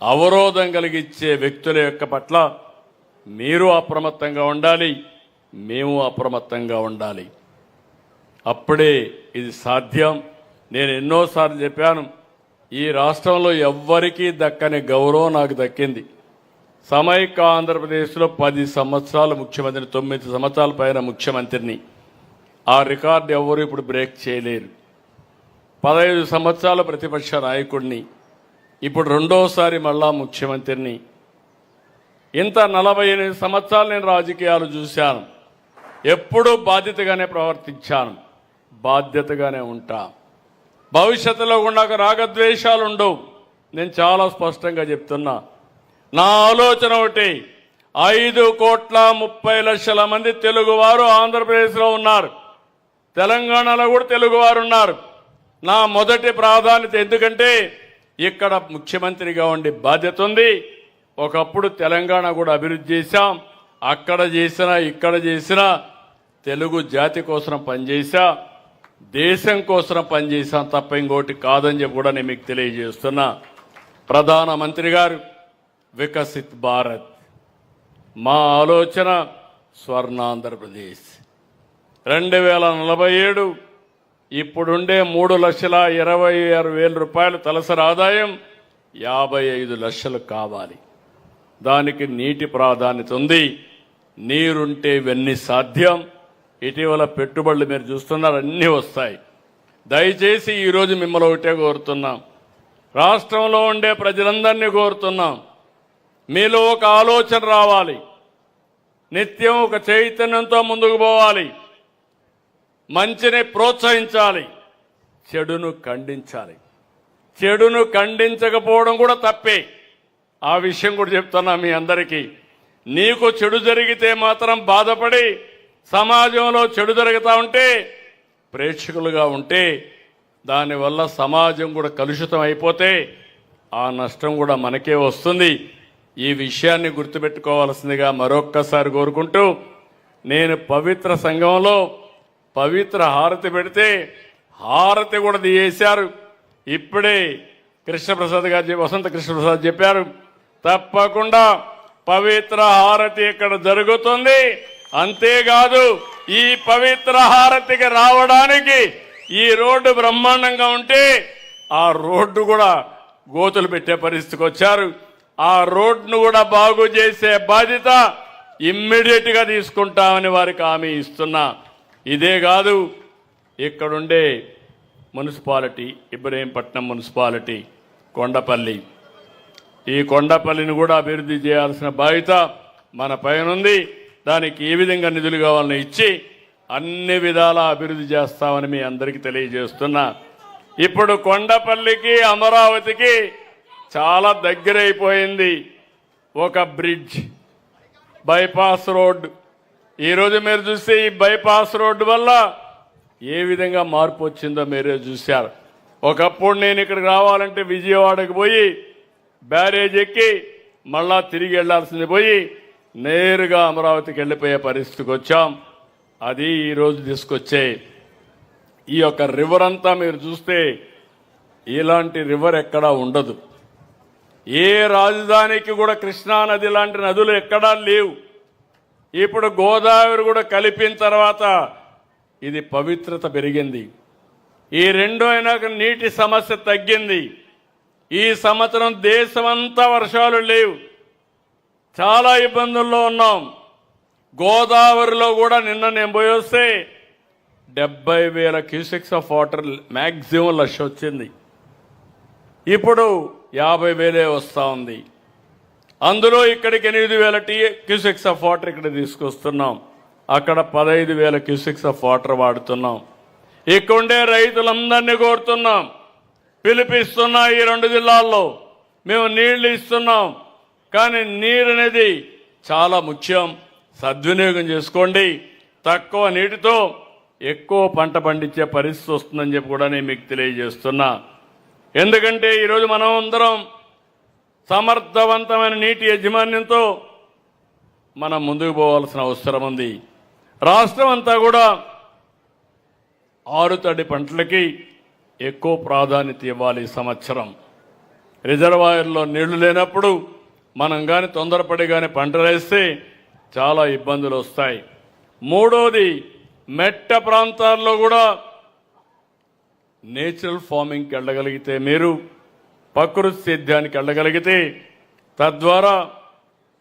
అవరోధం కలిగించే వ్యక్తుల యొక్క పట్ల మీరు అప్రమత్తంగా ఉండాలి, మేము అప్రమత్తంగా ఉండాలి. అప్పుడే ఇది సాధ్యం. నేను ఎన్నోసార్లు చెప్పాను, ఈ రాష్ట్రంలో ఎవ్వరికీ దక్కని గౌరవం నాకు దక్కింది. సమైక్య ఆంధ్రప్రదేశ్లో 10 సంవత్సరాలు ముఖ్యమంత్రిని, 9 సంవత్సరాల పైన ముఖ్యమంత్రిని. ఆ రికార్డు ఎవరు ఇప్పుడు బ్రేక్ చేయలేరు. 15 సంవత్సరాల ప్రతిపక్ష నాయకుడిని, ఇప్పుడు రెండోసారి మళ్ళా ముఖ్యమంత్రిని. ఇంత 48 సంవత్సరాలు నేను రాజకీయాలు చూశాను. ఎప్పుడూ బాధ్యతగానే ప్రవర్తించాను, బాధ్యతగానే ఉంటా. భవిష్యత్తులో కూడా రాగద్వేషాలు ఉండవు. నేను చాలా స్పష్టంగా చెప్తున్నా. నా ఆలోచన ఒకటి, 5,30,00,000 మంది తెలుగువారు ఆంధ్రప్రదేశ్లో ఉన్నారు, తెలంగాణలో కూడా తెలుగువారు ఉన్నారు. నా మొదటి ప్రాధాన్యత, ఎందుకంటే ఇక్కడ ముఖ్యమంత్రిగా ఉండి బాధ్యత ఉంది. ఒకప్పుడు తెలంగాణ కూడా అభివృద్ధి చేశాం, అక్కడ చేసినా ఇక్కడ చేసినా తెలుగు జాతి కోసం పనిచేశా, దేశం కోసం పనిచేశాం తప్ప ఇంకోటి కాదని చెప్పి కూడా నేను మీకు తెలియజేస్తున్నా. ప్రధానమంత్రి గారు వికసిత్ భారత్, మా ఆలోచన స్వర్ణాంధ్రప్రదేశ్. 2047 ఇప్పుడుండే 3,26,000 రూపాయలు తలసరి ఆదాయం 55 లక్షలు కావాలి. దానికి నీటి ప్రాధాన్యత ఉంది. నీరుంటే ఇవన్నీ సాధ్యం. ఇటీవల పెట్టుబడులు మీరు చూస్తున్నారు, అన్నీ వస్తాయి. దయచేసి ఈరోజు మిమ్మల్ని ఒకటే కోరుతున్నాం, రాష్ట్రంలో ఉండే ప్రజలందరినీ కోరుతున్నాం, మీలో ఒక ఆలోచన రావాలి, నిత్యం ఒక చైతన్యంతో ముందుకు పోవాలి, మంచిని ప్రోత్సహించాలి, చెడును ఖండించాలి. చెడును ఖండించకపోవడం కూడా తప్పే. ఆ విషయం కూడా చెప్తున్నా మీ అందరికీ. నీకు చెడు జరిగితే మాత్రం బాధపడి సమాజంలో చెడు జరుగుతూ ఉంటే ప్రేక్షకులుగా ఉంటే దానివల్ల సమాజం కూడా కలుషితం అయిపోతే ఆ నష్టం కూడా మనకే వస్తుంది. ఈ విషయాన్ని గుర్తుపెట్టుకోవాల్సిందిగా మరొక్కసారి కోరుకుంటూ, నేను పవిత్ర సంఘంలో పవిత్ర హారతి పెడితే హారతి కూడా తీసేశారు. ఇప్పుడే కృష్ణప్రసాద్ గారు, వసంత కృష్ణప్రసాద్ చెప్పారు, తప్పకుండా పవిత్ర హారతి ఇక్కడ జరుగుతుంది. అంతేకాదు ఈ పవిత్ర హారతికి రావడానికి ఈ రోడ్డు బ్రహ్మాండంగా ఉంటే ఆ రోడ్డు కూడా గోతులు పెట్టే పరిస్థితికి వచ్చారు. ఆ రోడ్డును కూడా బాగు చేసే బాధ్యత ఇమ్మీడియట్ గా తీసుకుంటామని వారికి హామీ ఇస్తున్నా. ఇదే కాదు, ఇక్కడుండే మున్సిపాలిటీ, ఇబ్రహీంపట్నం మున్సిపాలిటీ, కొండపల్లి, ఈ కొండపల్లిని కూడా అభివృద్ధి చేయాల్సిన బాధ్యత మన పైనుంది. దానికి ఏ విధంగా నిధులు కావాలని ఇచ్చి అన్ని విధాలా అభివృద్ధి చేస్తామని మీ అందరికీ తెలియజేస్తున్నా. ఇప్పుడు కొండపల్లికి అమరావతికి చాలా దగ్గరైపోయింది ఒక బ్రిడ్జ్, బైపాస్ రోడ్. ఈరోజు మీరు చూస్తే ఈ బైపాస్ రోడ్డు వల్ల ఏ విధంగా మార్పు వచ్చిందో మీరే చూశారు. ఒకప్పుడు నేను ఇక్కడికి రావాలంటే విజయవాడకు పోయి బ్యారేజ్ ఎక్కి మళ్ళా తిరిగి వెళ్లాల్సింది పోయి నేరుగా అమరావతికి వెళ్ళిపోయే పరిస్థితికి వచ్చాం. అది ఈరోజు తీసుకొచ్చే ఈ యొక్క రివర్ అంతా మీరు చూస్తే ఇలాంటి రివర్ ఎక్కడా ఉండదు. ఏ రాజధానికి కూడా కృష్ణా నది లాంటి నదులు ఎక్కడా లేవు. ఇప్పుడు గోదావరి కూడా కలిపిన తర్వాత ఇది పవిత్రత పెరిగింది. ఈ రెండు అయినాక నీటి సమస్య తగ్గింది. ఈ సంవత్సరం దేశమంతా వర్షాలు లేవు, చాలా ఇబ్బందుల్లో ఉన్నాం. గోదావరిలో కూడా నిన్న నేను పోయి వస్తే 70,000 క్యూసెక్స్ ఆఫ్ వాటర్ మ్యాక్సిమం లక్ష వచ్చింది. ఇప్పుడు 50,000 వస్తూ ఉంది. అందులో ఇక్కడికి 8,000 క్యూసెక్స్ ఆఫ్ వాటర్ ఇక్కడ తీసుకొస్తున్నాం. అక్కడ 15,000 క్యూసెక్స్ ఆఫ్ వాటర్ వాడుతున్నాం. ఇక్కడుండే రైతులందరినీ కోరుతున్నాం, పిలిపిస్తున్నా. ఈ 2 జిల్లాల్లో మేము నీళ్లు ఇస్తున్నాం, కానీ నీరు అనేది చాలా ముఖ్యం. సద్వినియోగం చేసుకోండి. తక్కువ నీటితో ఎక్కువ పంట పండించే పరిస్థితి వస్తుందని చెప్పి కూడా నేను మీకు తెలియజేస్తున్నా. ఎందుకంటే ఈరోజు మనం అందరం సమర్థవంతమైన నీటి యాజమాన్యంతో మనం ముందుకు పోవాల్సిన అవసరం ఉంది. రాష్ట్రం అంతా కూడా ఆరుతడి పంటలకి ఎక్కువ ప్రాధాన్యత ఇవ్వాలి. ఈ సంవత్సరం రిజర్వాయర్లో నీళ్లు లేనప్పుడు మనం కానీ తొందరపడి కానీ పంటలు వేస్తే చాలా ఇబ్బందులు వస్తాయి. మూడోది, మెట్ట ప్రాంతాల్లో కూడా నేచురల్ ఫార్మింగ్కి వెళ్ళగలిగితే, మీరు ప్రకృతి సేద్యానికి వెళ్ళగలిగితే తద్వారా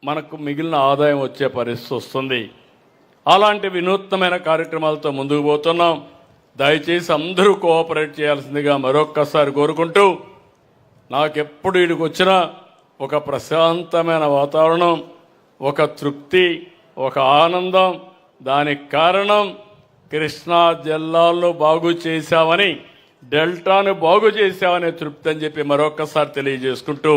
మనకు మిగిలిన ఆదాయం వచ్చే పరిస్థితి వస్తుంది. అలాంటి వినూత్నమైన కార్యక్రమాలతో ముందుకు పోతున్నాం. దయచేసి అందరూ కోఆపరేట్ చేయాల్సిందిగా మరొక్కసారి కోరుకుంటూ, నాకెప్పుడు ఇక్కడికి వచ్చినా ఒక ప్రశాంతమైన వాతావరణం, ఒక తృప్తి, ఒక ఆనందం. దానికి కారణం కృష్ణా జిల్లాల్లో బాగు చేశామని డెల్టాను బాగు చేశామనే తృప్తి అని చెప్పి మరొక్కసారి తెలియజేసుకుంటూ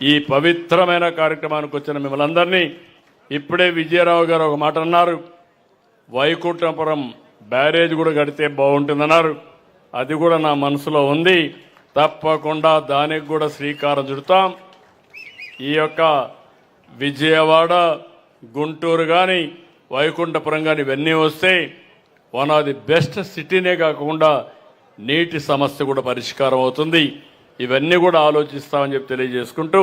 ఈ పవిత్రమైన కార్యక్రమానికి వచ్చిన మిమ్మల్ని అందరినీ ఇప్పుడే విజయరావు గారు ఒక మాట అన్నారు, వైకుంఠపురం బ్యారేజ్ కూడా కడితే బాగుంటుందన్నారు. అది కూడా నా మనసులో ఉంది. తప్పకుండా దానికి కూడా శ్రీకారం చుడతాం. ఈ యొక్క విజయవాడ, గుంటూరు కానీ వైకుంఠపురం కానీ ఇవన్నీ వస్తే వన్ ఆఫ్ ది బెస్ట్ సిటీనే కాకుండా నీటి సమస్య కూడా పరిష్కారం అవుతుంది. ఇవన్నీ కూడా ఆలోచిస్తామని చెప్పి తెలియజేసుకుంటూ